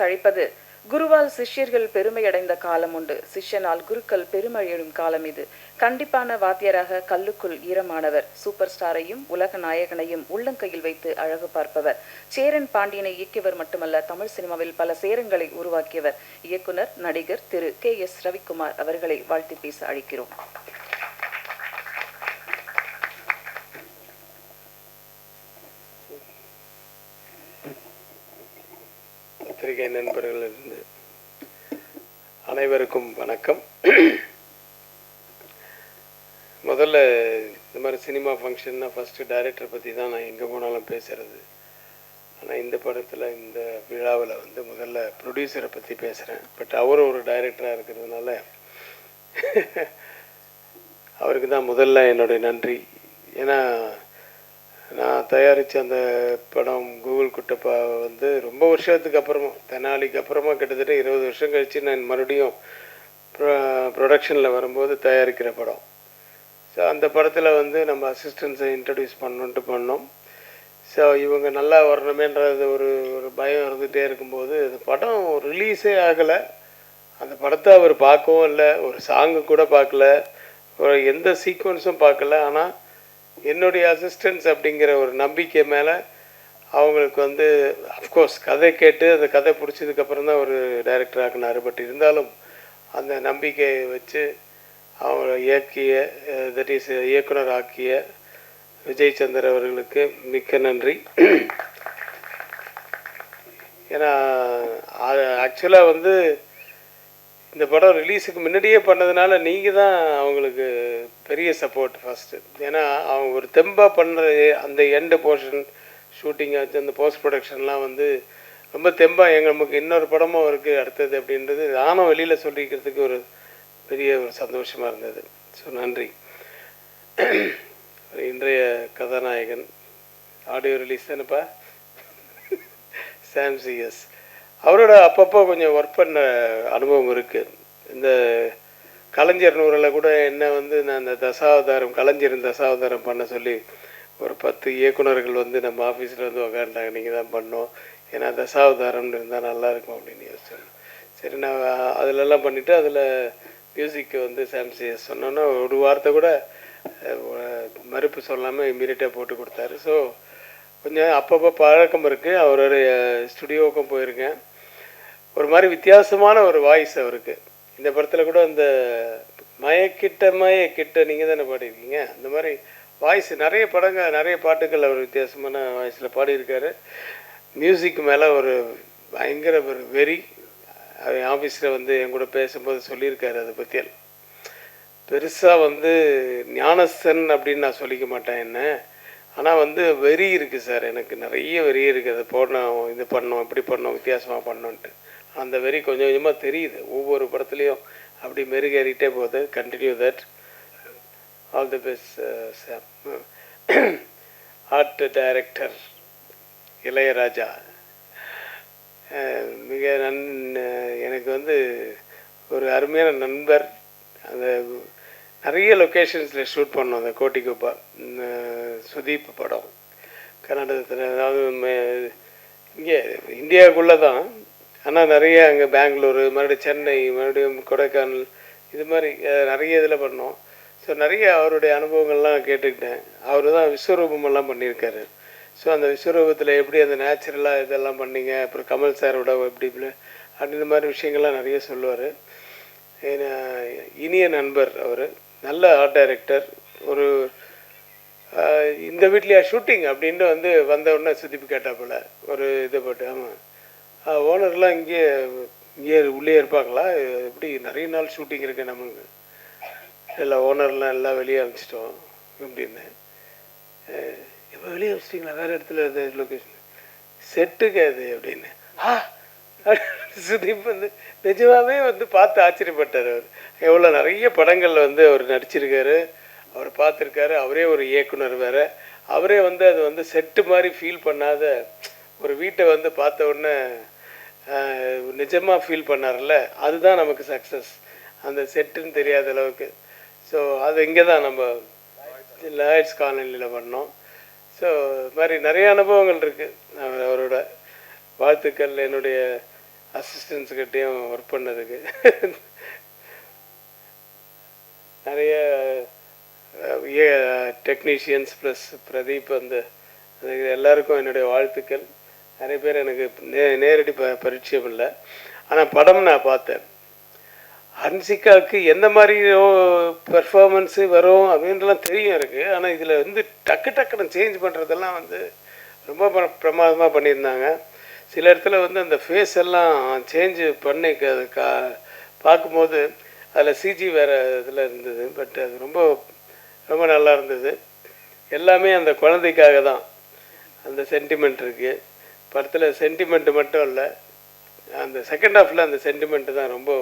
அழைப்பது குருவால் சிஷ்யர்கள் பெருமையடைந்த காலம் உண்டு, சிஷ்யனால் குருக்கள் பெருமையடும் காலம் இது. கண்டிப்பான வாத்தியராக கல்லுக்குள் ஈரமானவர், சூப்பர் ஸ்டாரையும் உலக நாயகனையும் உள்ளங்கையில் வைத்து அழகு பார்ப்பவர், சேரன் பாண்டியனை இயக்கியவர் மட்டுமல்ல தமிழ் சினிமாவில் பல சேரங்களை உருவாக்கியவர் இயக்குனர் நடிகர் திரு KS ரவிக்குமார் அவர்களை வாழ்த்தி பேச அழைக்கிறோம். பத்திரிகை நண்பர்களிலிருந்து அனைவருக்கும் வணக்கம். முதல்ல இந்த மாதிரி சினிமா ஃபங்க்ஷன்னா ஃபஸ்ட்டு டைரக்டரை பற்றி தான் நான் எங்கே போனாலும் பேசுகிறது. ஆனால் இந்த படத்தில் இந்த விழாவில் வந்து முதல்ல ப்ரொடியூசரை பற்றி பேசுகிறேன். பட் அவரும் ஒரு டைரக்டராக இருக்கிறதுனால அவருக்கு தான் முதல்ல என்னுடைய நன்றி. ஏன்னா நான் தயாரித்த அந்த படம் கூகுள் குட்டப்பா வந்து ரொம்ப வருஷத்துக்கு அப்புறமா, தெனாலிக்கு அப்புறமா கிட்டத்தட்ட 20 வருஷம் கழித்து நான் மறுபடியும் ப்ரொடக்ஷனில் வரும்போது தயாரிக்கிற படம். ஸோ அந்த படத்தில் வந்து நம்ம அசிஸ்டன்ஸை இன்ட்ரடியூஸ் பண்ணணுன்ட்டு பண்ணோம். ஸோ இவங்க நல்லா வரணுமேன்றது ஒரு பயம் இருந்துகிட்டே இருக்கும்போது அந்த படம் ரிலீஸே ஆகலை. அந்த படத்தை அவர் பார்க்கவும் இல்லை, ஒரு சாங்கு கூட பார்க்கல, ஒரு எந்த சீக்வன்ஸும் பார்க்கல. ஆனால் என்னுடைய அசிஸ்டன்ஸ் அப்படிங்கிற ஒரு நம்பிக்கை மேலே அவங்களுக்கு வந்து அஃப்கோர்ஸ் கதை கேட்டு அந்த கதை பிடிச்சதுக்கப்புறம் தான் ஒரு டைரக்டர் ஆக்கினார். பட் இருந்தாலும் அந்த நம்பிக்கையை வச்சு அவங்கள இயக்கிய தட் இஸ் இயக்குனர் ஆக்கிய விஜய் சந்தர் அவர்களுக்கு மிக்க நன்றி. ஏன்னா ஆக்சுவலாக வந்து இந்த படம் ரிலீஸுக்கு முன்னாடியே பண்ணதுனால நீங்கள் தான் அவங்களுக்கு பெரிய சப்போர்ட் ஃபஸ்ட்டு. ஏன்னா அவங்க ஒரு தெம்பாக பண்ணுற அந்த எண்டு போர்ஷன் ஷூட்டிங் ஆச்சு, அந்த போஸ்ட் ப்ரொடக்ஷன்லாம் வந்து ரொம்ப தெம்பாக நமக்கு இன்னொரு படமும் இருக்குது அடுத்தது அப்படின்றது நானும் வெளியில் சொல்லிக்கிறதுக்கு ஒரு பெரிய ஒரு சந்தோஷமாக இருந்தது. ஸோ நன்றி. இன்றைய கதாநாயகன் ஆடியோ ரிலீஸ் தானேப்பா, சாம் சிஎஸ். அவரோட அப்பப்போ கொஞ்சம் ஒர்க் பண்ண அனுபவம் இருக்குது. இந்த கலைஞர் நூறில் கூட என்ன வந்து நான் இந்த தசாவதாரம் கலைஞரின் தசாவதாரம் பண்ண சொல்லி ஒரு 10 இயக்குனர்கள் வந்து நம்ம ஆஃபீஸில் வந்து உக்காண்டாங்க, நீங்கள் தான் பண்ணோம், ஏன்னா தசாவதாரம்னு இருந்தால் நல்லாயிருக்கும் அப்படின்னு யோசிச்சேன். சரி நான் அதிலெல்லாம் பண்ணிவிட்டு அதில் மியூசிக்கு வந்து சாம் சிஎஸ் சொன்னோன்னா ஒரு வார்த்தை கூட மறுப்பு சொல்லாமல் இம்மீடியட்டாக போட்டு கொடுத்தாரு. ஸோ கொஞ்சம் அப்பப்போ பழக்கம் இருக்குது. அவருடைய ஸ்டுடியோவுக்கும் போயிருக்கேன். ஒரு மாதிரி வித்தியாசமான ஒரு வாய்ஸ் அவருக்கு. இந்த படத்தில் கூட அந்த மயக்கிட்ட நீங்கள் தானே பாடியிருக்கீங்க, அந்த மாதிரி வாய்ஸ் நிறைய நிறைய பாட்டுகள் அவர் வித்தியாசமான வாய்ஸில் பாடியிருக்காரு. மியூசிக் மேலே ஒரு பயங்கர ஒரு வெறி. அவன் ஆஃபீஸில் வந்து என் கூட பேசும்போது சொல்லியிருக்காரு. அதை பற்றி பெருசாக வந்து ஞானஸ்தன் அப்படின்னு நான் சொல்லிக்க மாட்டேன் என்ன, ஆனால் வந்து வெறி இருக்குது சார், எனக்கு நிறைய வெறி இருக்குது. அதை போடணும், இது பண்ணோம், இப்படி பண்ணோம், வித்தியாசமாக பண்ணோன்ட்டு. அந்த வெறி கொஞ்சம் கொஞ்சமாக தெரியுது ஒவ்வொரு படத்துலையும், அப்படி மெருகேறிட்டே போகுது. Continue that. All the best Sam. Art director Ilaiyaraaja மிக எனக்கு வந்து ஒரு அருமையான நண்பர். அந்த நிறைய லொக்கேஷன்ஸில் ஷூட் பண்ணோம். அந்த கோட்டிக்குப்பா சுதீப் படம் கர்நாடகத்தில், அதாவது இங்கே இந்தியாவுக்குள்ளே தான், ஆனால் நிறைய அங்கே பெங்களூரு, மறுபடியும் சென்னை, மறுபடியும் கொடைக்கானல், இது மாதிரி நிறைய இதில் பண்ணோம். ஸோ நிறைய அவருடைய அனுபவங்கள்லாம் கேட்டுக்கிட்டேன். அவர் தான் விஸ்வரூபமெல்லாம் பண்ணியிருக்காரு. ஸோ அந்த விஸ்வரூபத்தில் எப்படி அந்த நேச்சுரலாக இதெல்லாம் பண்ணீங்க, அப்புறம் கமல் சாரோட எப்படி அப்படின்ற மாதிரி விஷயங்கள்லாம் நிறைய சொல்லுவார். இனிய நண்பர் அவர், நல்ல ஆர்ட் டைரக்டர். ஒரு இந்த வீட்லையா ஷூட்டிங் அப்படின்ட்டு வந்து வந்த உடனே சுதிப்பு கேட்டாப்புல ஒரு இதை போட்டு, ஆமாம் ஓனர்லாம் இங்கே உள்ளே இருப்பாங்களா, எப்படி நிறைய நாள் ஷூட்டிங் இருக்குது நமக்கு, இல்லை ஓனர்லாம் எல்லாம் வெளியே அனுப்பிச்சிட்டோம் அப்படின்னு. இப்போ வெளியே அனுப்பிச்சிட்டிங்களா, வேறு இடத்துல இருந்த லொக்கேஷன் செட்டுக்கு அது அப்படின்னு. சுதீப் வந்து நிஜமாகவே வந்து பார்த்து ஆச்சரியப்பட்டார். அவர் எவ்வளோ நிறைய படங்களில் வந்து அவர் நடிச்சிருக்காரு, அவர் பார்த்துருக்காரு. அவரே ஒரு இயக்குனர் வேறு. அவரே வந்து அது வந்து செட்டு மாதிரி ஃபீல் பண்ணாத ஒரு வீட்டை வந்து பார்த்த உடனே நிஜமாக ஃபீல் பண்ணார்ல, அதுதான் நமக்கு சக்ஸஸ். அந்த செட்டுன்னு தெரியாத அளவுக்கு. ஸோ அது இங்கே தான் நம்ம லாய்ட்ஸ் காலனியில் பண்ணோம். ஸோ இது மாதிரி நிறைய அனுபவங்கள் இருக்குது. அவரோட வாழ்த்துக்கள் என்னுடைய அசிஸ்டன்ஸுக்கிட்டேயும் ஒர்க் பண்ணதுக்கு. நிறைய டெக்னீஷியன்ஸ் ப்ளஸ் பிரதீப், அந்த எல்லாருக்கும் என்னுடைய வாழ்த்துக்கள். நிறைய பேர் எனக்கு நேரடி பரிச்சயம் இல்லை, ஆனால் படம் நான் பார்த்தேன். ஹன்சிகாவுக்கு எந்த மாதிரி பெர்ஃபார்மன்ஸு வரும் அப்படின்றலாம் தெரியும் இருக்குது. ஆனால் இதில் வந்து டக்குன்னு சேஞ்ச் பண்ணுறதெல்லாம் வந்து ரொம்ப பிரமாதமாக பண்ணியிருந்தாங்க. சில இடத்துல வந்து அந்த ஃபேஸ் எல்லாம் சேஞ்ச் பண்ணி பார்க்கும்போது அதில் சிஜி வேறு இதில் இருந்தது. பட் அது ரொம்ப ரொம்ப நல்லா இருந்தது. எல்லாமே அந்த குழந்தைக்காக தான். அந்த சென்டிமெண்ட் இருக்குது படத்தில். சென்டிமெண்ட்டு மட்டும் இல்லை, அந்த செகண்ட் ஹாஃபில் அந்த சென்டிமெண்ட்டு தான் ரொம்ப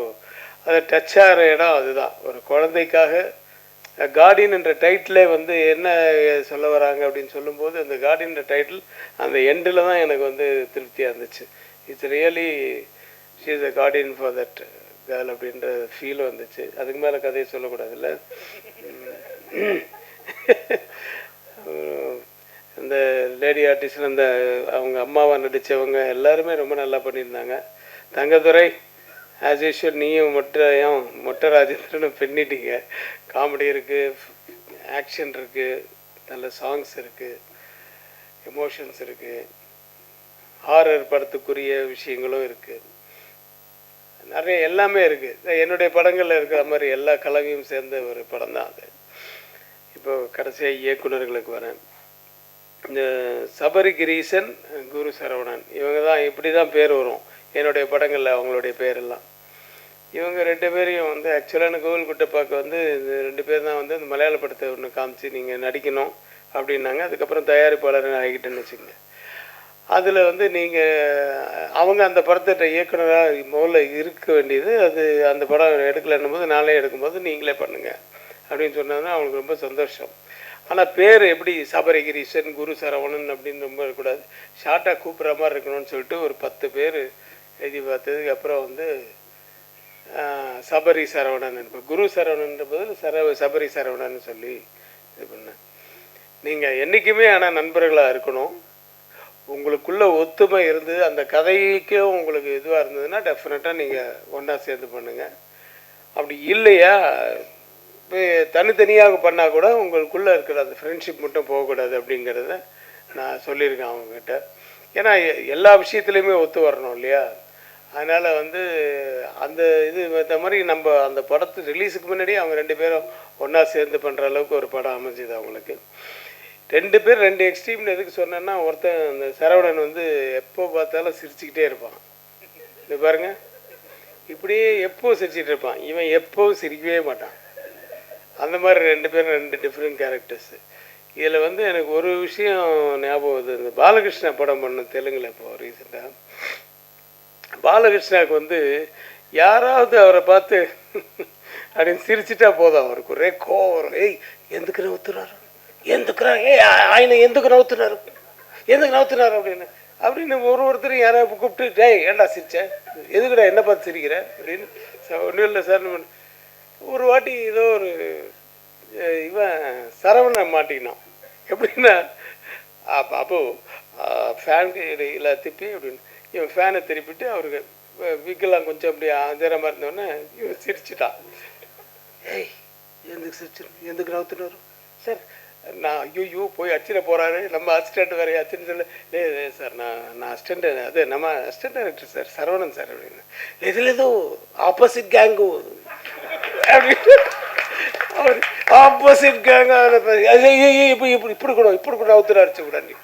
அது டச் ஆகிற இடம். அதுதான் ஒரு குழந்தைக்காக. கார்டியன் என்ற டைட்டிலே வந்து என்ன சொல்ல வராங்க அப்படின்னு சொல்லும்போது, அந்த கார்டியன்ற டைட்டில் அந்த எண்டில் தான் எனக்கு வந்து திருப்தியாக இருந்துச்சு. It's really she is a Guardian for that girl அப்படின்ற ஃபீல் வந்துச்சு. அதுக்கு மேலே கதையை சொல்லக்கூடாதுல்ல. இந்த லேடி ஆர்டிஸ்டில் அந்த அவங்க அம்மாவாக நடித்தவங்க எல்லாருமே ரொம்ப நல்லா பண்ணியிருந்தாங்க. தங்கதுரை ஆஸ் யூஷுவல், நீயும் மொட்டை ராஜேந்திரனும் பின்னிட்டீங்க. காமெடி இருக்குது, ஆக்ஷன் இருக்குது, நல்ல சாங்ஸ் இருக்குது, எமோஷன்ஸ் இருக்குது, ஹாரர் படத்துக்குரிய விஷயங்களும் இருக்குது. நிறைய எல்லாமே இருக்குது. என்னுடைய படங்களில் இருக்கிற மாதிரி எல்லா கலவையும் சேர்ந்த ஒரு படம் தான் அது. இப்போ கடைசியாக இயக்குனர்களுக்கு வரேன். இந்த சபரி கிரீசன், குரு சரவணன், இவங்க தான் இப்படி தான் பேர் வரும் என்னுடைய படங்களில், அவங்களுடைய பேரெல்லாம். இவங்க 2 பேரையும் வந்து ஆக்சுவலான கோவில் குட்டப்பாக்கு வந்து இந்த 2 பேர் தான் வந்து இந்த மலையாள படத்தை ஒன்று காமிச்சு நீங்கள் நடிக்கணும் அப்படின்னாங்க. அதுக்கப்புறம் தயாரிப்பாளர் ஆகிட்டேன்னு வச்சுக்கோங்க. அதில் வந்து நீங்கள் அவங்க அந்த படத்திட்ட இயக்குனராக முதல்ல இருக்க வேண்டியது, அது அந்த படம் எடுக்கலைன்னும் போது நாளே எடுக்கும்போது நீங்களே பண்ணுங்கள் அப்படின்னு சொன்னதுன்னா அவங்களுக்கு ரொம்ப சந்தோஷம். ஆனால் பேர் எப்படி சபரிகிரீசன், குரு சரவணன் அப்படின்னு ரொம்ப இருக்கக்கூடாது, ஷார்ட்டாக கூப்பிட்ற மாதிரி இருக்கணும்னு சொல்லிட்டு ஒரு 10 பேர் எழுதி பார்த்ததுக்கு அப்புறம் வந்து சபரி சரவணன், இப்போ குரு சரவணன்ற பதில் சபரி சரவணன் சொல்லி இது பண்ணேன். நீங்கள் என்றைக்குமே ஆனால் நண்பர்களாக இருக்கணும். உங்களுக்குள்ள ஒத்துமை இருந்து அந்த கதைக்கும் உங்களுக்கு இதுவாக இருந்ததுன்னா டெஃபினட்டாக நீங்கள் ஒன்றா சேர்ந்து பண்ணுங்கள். அப்படி இல்லையா தனித்தனியாக பண்ணால் கூட உங்களுக்குள்ளே இருக்கிற அந்த ஃப்ரெண்ட்ஷிப் மட்டும் போகக்கூடாது அப்படிங்கிறத நான் சொல்லியிருக்கேன் அவங்கக்கிட்ட. ஏன்னா எல்லா விஷயத்துலையுமே ஒத்து வரணும் இல்லையா? அதனால் வந்து அந்த இது இந்த மாதிரி நம்ம அந்த படத்து ரிலீஸுக்கு முன்னாடியே அவங்க 2 பேரும் ஒன்றா சேர்ந்து பண்ணுற அளவுக்கு ஒரு படம் அமைஞ்சுது அவங்களுக்கு. 2 பேர் 2 எக்ஸ்ட்ரீம்னு எதுக்கு சொன்னேன்னா, ஒருத்தன் அந்த சரவணன் வந்து எப்போ பார்த்தாலும் சிரிச்சுக்கிட்டே இருப்பான். இது பாருங்கள், இப்படியே எப்போவும் சிரிச்சிட்டு இருப்பான். இவன் எப்போவும் சிரிக்கவே மாட்டான். அந்த மாதிரி 2 பேரும் 2 டிஃப்ரெண்ட் கேரக்டர்ஸு. இதில் வந்து எனக்கு ஒரு விஷயம் ஞாபகம் வருது. இந்த பாலகிருஷ்ணா படம் பண்ண தெலுங்கில் இப்போ ரீசெண்டாக பாலகிருஷ்ணாவுக்கு வந்து யாராவது அவரை பார்த்து அப்படின்னு சிரிச்சிட்டா போதும், அவருக்கு ஒரே கோவம். ஏய் ఎందుకు నవ్వుతున్నారు, ఎందుకురా, ఆయన ఎందుకు నవ్వుతున్నారు, ఎందుకు నవ్వుతున్నారు அப்படின்னு ஒருத்தரும் யாராவது கூப்பிட்டு, டேய் ஏன்டா சிரிச்சேன், எதுக்குடா என்ன பார்த்து சிரிக்கிற அப்படின்னு. ஒன்றும் இல்லை சார். ஒரு வாட்டி ஏதோ ஒரு இவன் சரவணன் மாட்டிக்கினான். எப்படின்னா அப்போ ஃபேன் இல்லை திப்பி அப்படின்னு இவன் ஃபேனை திருப்பிட்டு அவருக்கு விக்கெல்லாம் கொஞ்சம் அப்படி ஆஜரமாக இருந்தோடனே இவன் சிரிச்சிட்டான். ஏய் எதுக்கு சிரிச்சு, எதுக்கு நவுத்துனாரு சார், நான் ஐயோ போய் அச்சிட போகிறாரு, நம்ம அசிஸ்டண்ட் வேறு அச்சுன்னு சொல்ல. இல்லை சார் நான் அசிஸ்டண்ட், அது நம்ம assistant director sir Saravanan sir அப்படின்னு. இதில் ஏதோ ஆப்போசிட் கேங்கு அப்படின்னு அவர் ஆப்போசிட் கேங்க இப்படி கூட அவுத்துட்டு அடிச்சு கூடாண்டி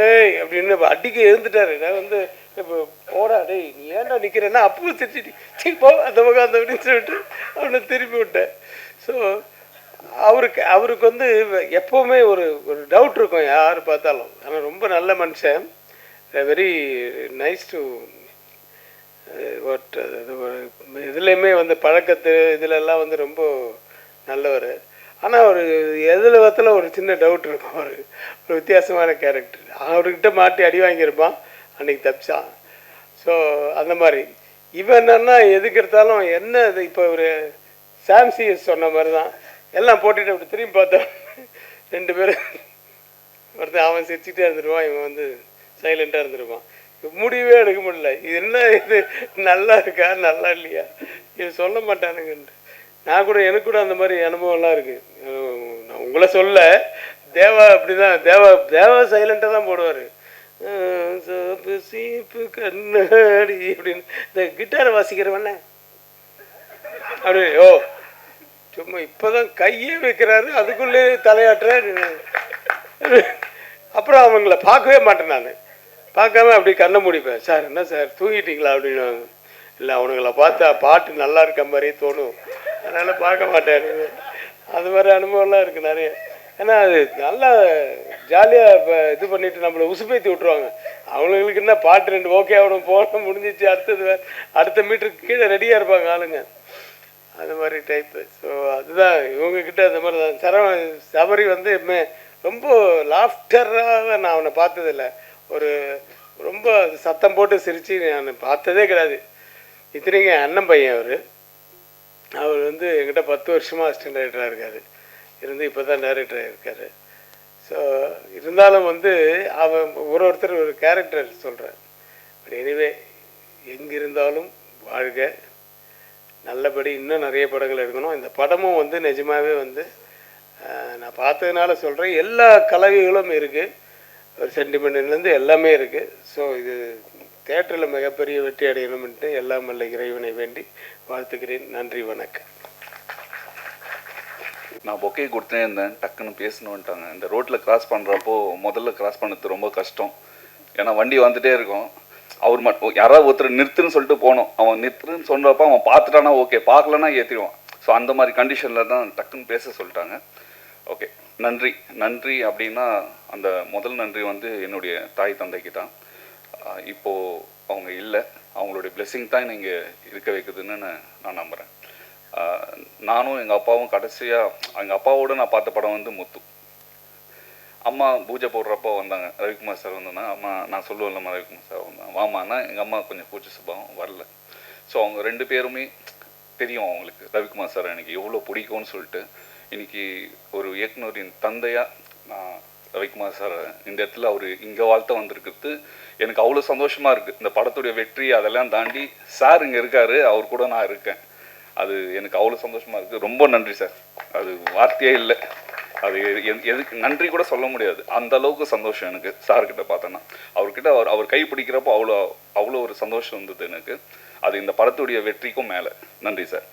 ஏய் அப்படின்னு அடிக்க எழுந்துட்டாரு. நான் வந்து இப்போ போடா டேய் நீ ஏன்டா நிற்கிறேன்னா அப்பவும் திட்டிட்டு போ அந்த பக்கம் அந்த அப்படின்னு சொல்லிட்டு அவனை திருப்பி விட்டேன். ஸோ அவருக்கு வந்து எப்போவுமே ஒரு டவுட் இருக்கும் யார் பார்த்தாலும். ஆனால் ரொம்ப நல்ல மனுஷன், வெரி நைஸ் டு வாட் இதுலேயுமே வந்து பழக்கத்து இதிலெல்லாம் வந்து ரொம்ப நல்லவர். ஆனால் அவர் எதில் பார்த்தாலும் ஒரு சின்ன டவுட் இருக்கும். அவர் ஒரு வித்தியாசமான கேரக்டர். அவர்கிட்ட மாட்டி அடி வாங்கியிருப்பான், அன்றைக்கி தப்பிச்சான். ஸோ அந்த மாதிரி இவன் என்னன்னா எதுக்கு எடுத்தாலும் என்ன இது. இப்போ ஒரு சாம்சிஎஸ் சொன்ன மாதிரி தான் எல்லாம் போட்டுட்டு அப்படி திரும்பி பார்த்தோம் 2 பேரும். ஒருத்தன் அவன் சிரிச்சுட்டே இருந்துருவான், இவன் வந்து சைலண்ட்டாக இருந்துருவான். முடிவே எடுக்க முடியல, இது என்ன இது நல்லா இருக்கா நல்லா இல்லையா இது சொல்ல மாட்டானுங்கன்ட்டு. நான் கூட எனக்கு கூட அந்த மாதிரி அனுபவம்லாம் இருக்குது. நான் உங்களை சொல்ல, தேவா அப்படி தான், தேவா சைலண்ட்டாக தான் போடுவார். சோப்பு சீப்பு கண்ணாடி அப்படின்னு இந்த கிட்டாரை வாசிக்கிறவண்ண அப்படி ஓ சும்மா இப்போ தான் கையே வைக்கிறாரு, அதுக்குள்ளே தலையாட்டுறாரு. அப்புறம் அவங்கள பார்க்கவே மாட்டேன், நான் பார்க்காம அப்படி கண்ணை முடிப்பேன். சார் என்ன சார் தூங்கிட்டீங்களா அப்படின்னு. இல்லை அவனுங்களை பார்த்தா பாட்டு நல்லா இருக்க மாதிரியே தோணும், அதனால் பார்க்க மாட்டேன். அது மாதிரி அனுபவம்லாம் இருக்குது நிறைய. ஏன்னா அது நல்லா ஜாலியாக இது பண்ணிவிட்டு நம்மளை உசுப்பேற்றி விட்ருவாங்க. அவங்களுக்கு என்ன பாட்டு 2 ஓகே ஆகணும் போன முடிஞ்சிச்சு, அடுத்தது அடுத்த மீட்டருக்கு கீழே ரெடியாக இருப்பாங்க ஆளுங்க, அது மாதிரி டைப்பு. ஸோ அதுதான் இவங்கக்கிட்ட அந்த மாதிரி தான். சபரி வந்து ரொம்ப லாஃப்டராக நான் அவனை பார்த்ததில்லை. ஒரு ரொம்ப சத்தம் போட்டு சிரித்து நான் பார்த்ததே கிடையாது. இத்தனைக்கு அண்ணன் பையன் அவர் வந்து என்கிட்ட 10 வருஷமாக அசிஸ்டன்ட் டைரக்டராக இருக்கார், இருந்து இப்போ தான் டைரக்டராக இருக்கார். ஸோ இருந்தாலும் வந்து அவன் ஒருத்தர் ஒரு கேரக்டர் சொல்கிறார். பட் எனிவே எங்கிருந்தாலும் வாழ்க, நல்லபடி இன்னும் நிறைய படங்கள் எடுக்கணும். இந்த படமும் வந்து நிஜமாகவே வந்து நான் பார்த்ததுனால சொல்கிறேன், எல்லா கலவைகளும் இருக்குது, ஒரு சென்டிமெண்ட்லேருந்து எல்லாமே இருக்குது. ஸோ இது தேட்டரில் மிகப்பெரிய வெற்றி அடையணும்ன்ட்டு எல்லாம் வல்ல இறைவனை வேண்டி வாழ்த்துக்கிறேன். நன்றி, வணக்கம். நான் பொக்கே கொடுத்தே இருந்தேன், டக்குன்னு பேசணுன்ட்டாங்க. இந்த ரோட்டில் கிராஸ் பண்ணுறப்போ முதல்ல கிராஸ் பண்ணது ரொம்ப கஷ்டம். ஏன்னா வண்டி வந்துகிட்டே இருக்கும். அவர் மட்டும் யாராவது ஒருத்தர் நிறுத்துன்னு சொல்லிட்டு போனோம். அவன் நிறுத்துன்னு சொல்கிறப்ப அவன் பார்த்துட்டானா ஓகே, பார்க்கலன்னா ஏற்றிடுவான். ஸோ அந்த மாதிரி கண்டிஷனில் தான் டக்குன்னு பேச சொல்லிட்டாங்க. ஓகே, நன்றி. நன்றி அப்படின்னா அந்த முதல் நன்றி வந்து என்னுடைய தாய் தந்தைக்கு தான். இப்போது அவங்க இல்லை, அவங்களுடைய பிளெஸ்ஸிங் தான் நீங்கள் இருக்க வைக்குதுன்னு நான் நம்புகிறேன். நானும் எங்கள் அப்பாவும் கடைசியாக எங்கள் அப்பாவோடு நான் பார்த்த படம் வந்து முத்து. அம்மா பூஜை போடுறப்போ வந்தாங்க, ரவிக்குமார் சார் வந்தோன்னா அம்மா நான் சொல்லுவேன்லம்மா ரவிக்குமார் சார் வந்தாங்க வாமான்னா எங்கள் அம்மா கொஞ்சம் கூச்ச சுபாவம் வரல. ஸோ அவங்க 2 பேருமே தெரியும் அவங்களுக்கு ரவிக்குமார் சார் எனக்கு எவ்வளோ பிடிக்கும்னு சொல்லிட்டு. இன்றைக்கி ஒரு இயக்குனரின் தந்தையாக நான் ரவிக்குமார் சார் இந்த இடத்துல அவர் இங்கே வாழ்த்த வந்திருக்கிறது எனக்கு அவ்வளோ சந்தோஷமாக இருக்குது. இந்த படத்துடைய வெற்றி அதெல்லாம் தாண்டி சார் இங்கே இருக்கார், அவர் கூட நான் இருக்கேன். அது எனக்கு அவ்வளோ சந்தோஷமாக இருக்குது. ரொம்ப நன்றி சார். அது வார்த்தையே இல்லை, அது எதுக்கு நன்றி கூட சொல்ல முடியாது. அந்த அளவுக்கு சந்தோஷம் எனக்கு சார்கிட்ட பார்த்தேன்னா. அவர்கிட்ட அவர் கை பிடிக்கிறப்போ அவ்வளோ ஒரு சந்தோஷம் இருந்தது எனக்கு. அது இந்த படத்துடைய வெற்றிக்கும் மேலே. நன்றி சார்.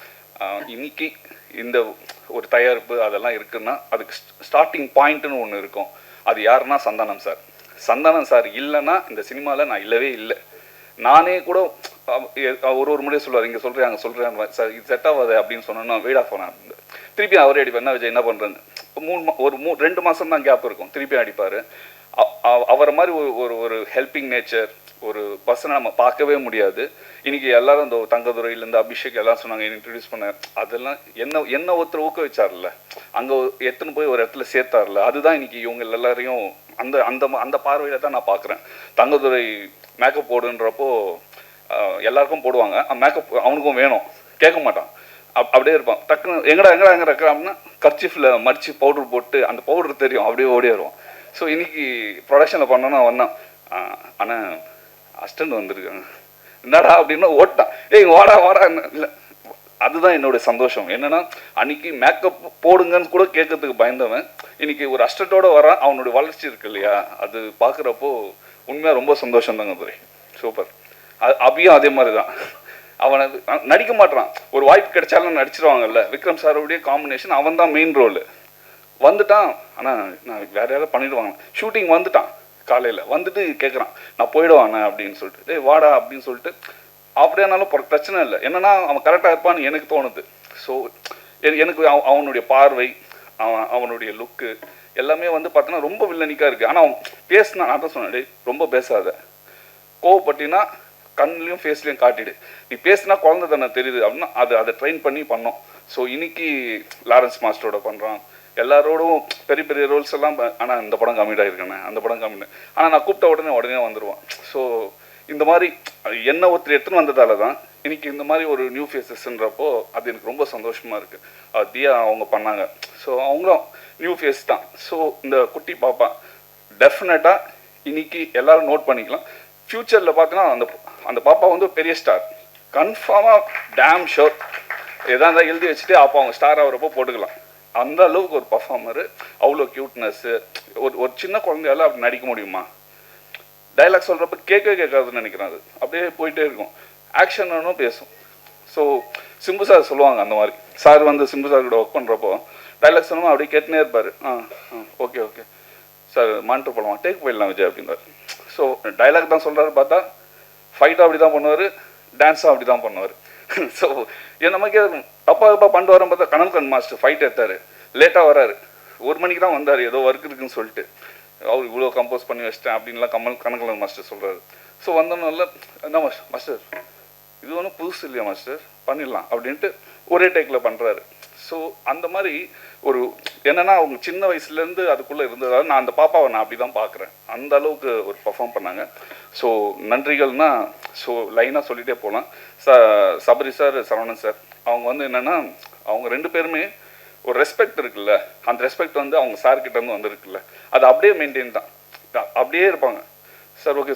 இன்னைக்கு இந்த ஒரு தயாரிப்பு அதெல்லாம் இருக்குன்னா அதுக்கு ஸ்டார்டிங் பாயிண்ட்டுன்னு ஒன்று இருக்கும். அது யாருன்னா சந்தானம் சார். சந்தானம் சார் இல்லைன்னா இந்த சினிமாவில் நான் இல்லவே இல்லை. நானே கூட ஒரு முறையே சொல்லுவார், இங்கே சொல்கிறேன் அங்கே சொல்கிறேன் சார், இது செட் ஆகாது அப்படின்னு சொன்னோன்னா வெயிட் ஆஃப் பண்ண அப்படின்னு. திருப்பி அவரே அடிப்பார். என்ன விஜய் என்ன பண்ணுறேன்னு 2 மாதம் தான் கேப் இருக்கும், திருப்பி அடிப்பார். அவரை மாதிரி ஒரு ஹெல்பிங் நேச்சர் ஒரு பர்சனை நம்ம பார்க்கவே முடியாது. இன்றைக்கி எல்லாரும் இந்த தங்கதுரையிலேருந்து அபிஷேக் எல்லாம் சொன்னாங்க இன்ட்ரடியூஸ் பண்ண. அதெல்லாம் என்ன ஒருத்தர் ஊக்குவிச்சார்ல, அங்கே எடுத்துன்னு போய் ஒரு இடத்துல சேர்த்தார்ல, அதுதான் இன்றைக்கி இவங்க எல்லாரையும் அந்த அந்த அந்த பார்வையில் தான் நான் பார்க்குறேன். தங்கதுரை மேக்கப் போடுன்றப்போ எல்லாருக்கும் போடுவாங்க, மேக்கப் அவனுக்கும் வேணும், கேட்க மாட்டான், அப்படியே இருப்பான். டக்குன்னு எங்கடா அப்படின்னா கர்ச்சீஃபில் மடித்து பவுடர் போட்டு அந்த பவுடர் தெரியும், அப்படியே ஓடி வருவான். ஸோ இன்றைக்கி ப்ரொடக்ஷனில் பண்ணோன்னா வந்தான், ஆனால் அஸ்டண்ட் வந்திருக்காங்க என்னடா அப்படின்னா ஓட்டான், ஏய் வாடா இல்லை. அதுதான் என்னுடைய சந்தோஷம். என்னென்னா அன்றைக்கி மேக்கப் போடுங்கன்னு கூட கேட்கறதுக்கு பயந்தவன் இன்றைக்கி ஒரு அஸ்டண்டோடு வரான். அவனுடைய வளர்ச்சி இருக்கு இல்லையா, அது பார்க்குறப்போ உண்மையாக ரொம்ப சந்தோஷம் தாங்க துரை. சூப்பர். அபியும் அதே மாதிரி தான். அவனை நடிக்க மாட்டான், ஒரு வாய்ப்பு கிடைச்சாலும் நடிச்சிருவாங்கல்ல. விக்ரம் சாரோடைய காம்பினேஷன், அவன் தான் மெயின் ரோல். வந்துட்டான், ஆனால் நான் வேற யாராவது பண்ணிடுவாங்க. ஷூட்டிங் வந்துட்டான், காலையில் வந்துட்டு கேட்குறான் நான் போயிடுவானே அப்படின்னு சொல்லிட்டு, டேய் வாடா அப்படின்னு சொல்லிட்டு. அப்படியானாலும் பிரச்சனை இல்லை, என்னன்னா அவன் கரெக்டாக இருப்பான்னு எனக்கு தோணுது. ஸோ எனக்கு அவனுடைய பார்வை, அவனுடைய லுக்கு எல்லாமே வந்து பார்த்தோன்னா ரொம்ப வில்லனிக்காக இருக்குது. ஆனால் அவன் பேசினா, நான் தான் சொன்னேன், டேய் ரொம்ப பேசாத, கோவப்பட்டினா கண்ணுலையும் ஃபேஸ்லையும் காட்டிடு, நீ பேசினா குழந்தை தானே தெரியுது அப்படின்னா அதை ட்ரெயின் பண்ணி பண்ணோம். ஸோ இன்னைக்கு லாரன்ஸ் மாஸ்டரோட பண்ணுறான், எல்லாரோடும் பெரிய பெரிய ரோல்ஸ் எல்லாம். ஆனால் இந்த படம் கம்மிட் ஆகிருக்கேண்ணே, அந்த படம் கம்மிட், ஆனால் நான் கூப்பிட்ட உடனே வந்துடுவான். ஸோ இந்த மாதிரி என்ன ஒருத்தர் எடுத்துன்னு வந்ததால தான் இன்னைக்கு இந்த மாதிரி ஒரு நியூ ஃபேஸஸ்ன்றப்போ அது எனக்கு ரொம்ப சந்தோஷமாக இருக்குது. தியா அவங்க பண்ணாங்க, ஸோ அவங்களும் நியூ ஃபேஸ் தான். ஸோ இந்த குட்டி பாப்பா டெஃபினட்டாக இன்னைக்கு எல்லோரும் நோட் பண்ணிக்கலாம். ஃப்யூச்சரில் பார்த்தோன்னா அந்த பாப்பா வந்து பெரிய ஸ்டார் கன்ஃபார்மாக, டேம் ஷோர். எதாக இருந்தால் எழுதி வச்சுட்டு அப்போ அவங்க ஸ்டார் ஆகிறப்போ போட்டுக்கலாம். அந்த அளவுக்கு ஒரு பர்ஃபார்மரு, அவ்வளோ க்யூட்னஸ்ஸு. ஒரு சின்ன குழந்தையால அப்படி நடிக்க முடியுமா? டைலாக் சொல்கிறப்ப கேட்காதுன்னு நினைக்கிறேன். அது அப்படியே போயிட்டே இருக்கும், ஆக்ஷனும் பேசும். ஸோ சிம்பு சார் சொல்லுவாங்க அந்த மாதிரி. சார் வந்து சிம்பு சார் கூட ஒர்க் பண்ணுறப்போ டைலாக் சொன்னோம் அப்படியே கேட்டுனே இருப்பார். ஓகே சார் மானிட்டர் போடலாம், டேக் போயிடலாம் விஜய் அப்படின்றார். ஸோ டைலாக் தான் சொல்கிறாரு, பார்த்தா ஃபைட்டாக அப்படி தான் பண்ணுவார், டான்ஸாக அப்படி தான் பண்ணுவார். ஸோ நமக்கே அப்பா பண்ணிட்டு வரேன். பார்த்தா கனல் மாஸ்டர் ஃபைட் எடுத்தார், லேட்டாக வராரு, 1 மணிக்கு தான் வந்தார், ஏதோ ஒர்க் இருக்குன்னு சொல்லிட்டு. அவர் இவ்வளோ கம்போஸ் பண்ணி வச்சிட்டேன் அப்படின்லாம் கனகலன் மாஸ்டர் சொல்கிறாரு. ஸோ வந்தோம்னால என்ன மாஸ்டர் இது ஒன்றும் புதுசு இல்லையா மாஸ்டர், பண்ணிடலாம் அப்படின்ட்டு ஒரே டேக்கில் பண்ணுறாரு. ஸோ அந்த மாதிரி ஒரு என்னென்னா அவங்க சின்ன வயசுலேருந்து அதுக்குள்ளே இருந்ததால் நான் அந்த பாப்பாவை நான் அப்படி தான் பார்க்குறேன். அந்த அளவுக்கு ஒரு பர்ஃபார்ம் பண்ணாங்க. ஸோ நன்றிகள்னா ஸோ லைனாக சொல்லிகிட்டே போகலாம். சபரி சார், சரவணன் சார், அவங்க வந்து என்னென்னா அவங்க 2 பேருமே ஒரு ரெஸ்பெக்ட் இருக்குல்ல, அந்த ரெஸ்பெக்ட் வந்து அவங்க சார்கிட்டேருந்து வந்துருக்குல்ல, அது அப்படியே மெயின்டைன் தான், அப்படியே இருப்பாங்க. சார் ஓகே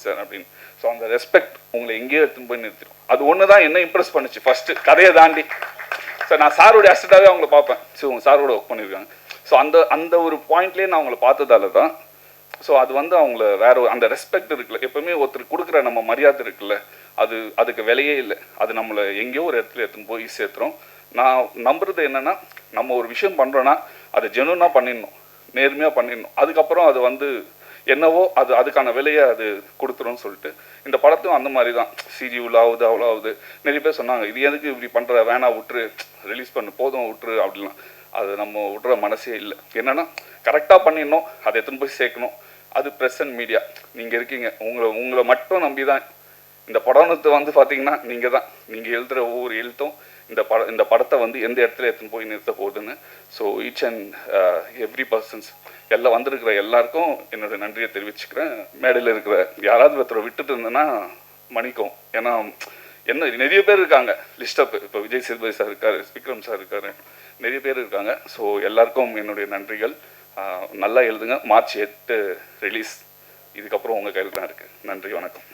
சார் அப்படின்னு. ஸோ அந்த ரெஸ்பெக்ட் உங்களை எங்கேயோ எடுத்துன்னு போய் நிறுத்திடும். அது ஒன்று தான் என்ன இம்ப்ரெஸ் பண்ணுச்சு ஃபஸ்ட்டு கதையை தாண்டி. சார் நான் சாரோடைய அசிஸ்டண்டாகவே அவங்கள பார்ப்பேன். ஸோ உங்கள் சாரோட ஒர்க் பண்ணியிருக்காங்க. ஸோ அந்த ஒரு பாயிண்ட்லேயே நான் அவங்கள பார்த்ததால தான் ஸோ அது வந்து அவங்கள வேற அந்த ரெஸ்பெக்ட் இருக்குல்ல, எப்பவுமே ஒருத்தர் கொடுக்குற நம்ம மரியாதை இருக்குல்ல, அதுக்கு விலையே இல்லை. அது நம்மளை எங்கேயோ ஒரு இடத்துல எடுத்துன்னு போய் சேர்த்துறோம். நான் நம்புறது என்னன்னா, நம்ம ஒரு விஷயம் பண்ணுறோன்னா அதை ஜெனுவனாக பண்ணிடணும், நேர்மையாக பண்ணிடணும். அதுக்கப்புறம் அது வந்து என்னவோ அதுக்கான விலையை அது கொடுத்துரும்னு சொல்லிட்டு இந்த படத்தும் அந்த மாதிரி தான். சிஜி இவ்வளோ ஆகுது அவ்வளோ ஆகுது, நிறைய பேர் சொன்னாங்க இது எதுக்கு இப்படி பண்ணுற, வேணா விட்டுரு, ரிலீஸ் பண்ணு, போதும் விட்டுரு அப்படிலாம். அது நம்ம விட்ற மனசே இல்லை. என்னென்னா கரெக்டாக பண்ணிடணும், அதை எடுத்துன்னு போய் சேர்க்கணும். அது ப்ரெஸ் அண்ட் மீடியா, நீங்கள் இருக்கீங்க, உங்களை மட்டும் நம்பி தான் இந்த படத்தை வந்து பார்த்தீங்கன்னா நீங்கள் எழுதுகிற ஒவ்வொரு எழுத்தும் இந்த படத்தை வந்து எந்த இடத்துல எடுத்துன்னு போய் நிறுத்த போகுதுன்னு. So each and every persons எல்லாம் வந்திருக்கிற எல்லாருக்கும் என்னோட நன்றியை தெரிவிச்சுக்கிறேன். மேடையில் இருக்கிற யாராவது ஒருத்தரை விட்டுட்டு இருந்தேன்னா மன்னிக்கும். ஏன்னா என்ன நிறைய பேர் இருக்காங்க லிஸ்டப். இப்போ விஜய் சேதுபதி சார் இருக்கார், விக்ரம் சார் இருக்கார், நிறைய பேர் இருக்காங்க. ஸோ எல்லாருக்கும் என்னுடைய நன்றிகள். நல்லா எழுதுங்க. March 8 release. இதுக்கப்புறம் உங்கள் கையில் தான் இருக்குது. நன்றி, வணக்கம்.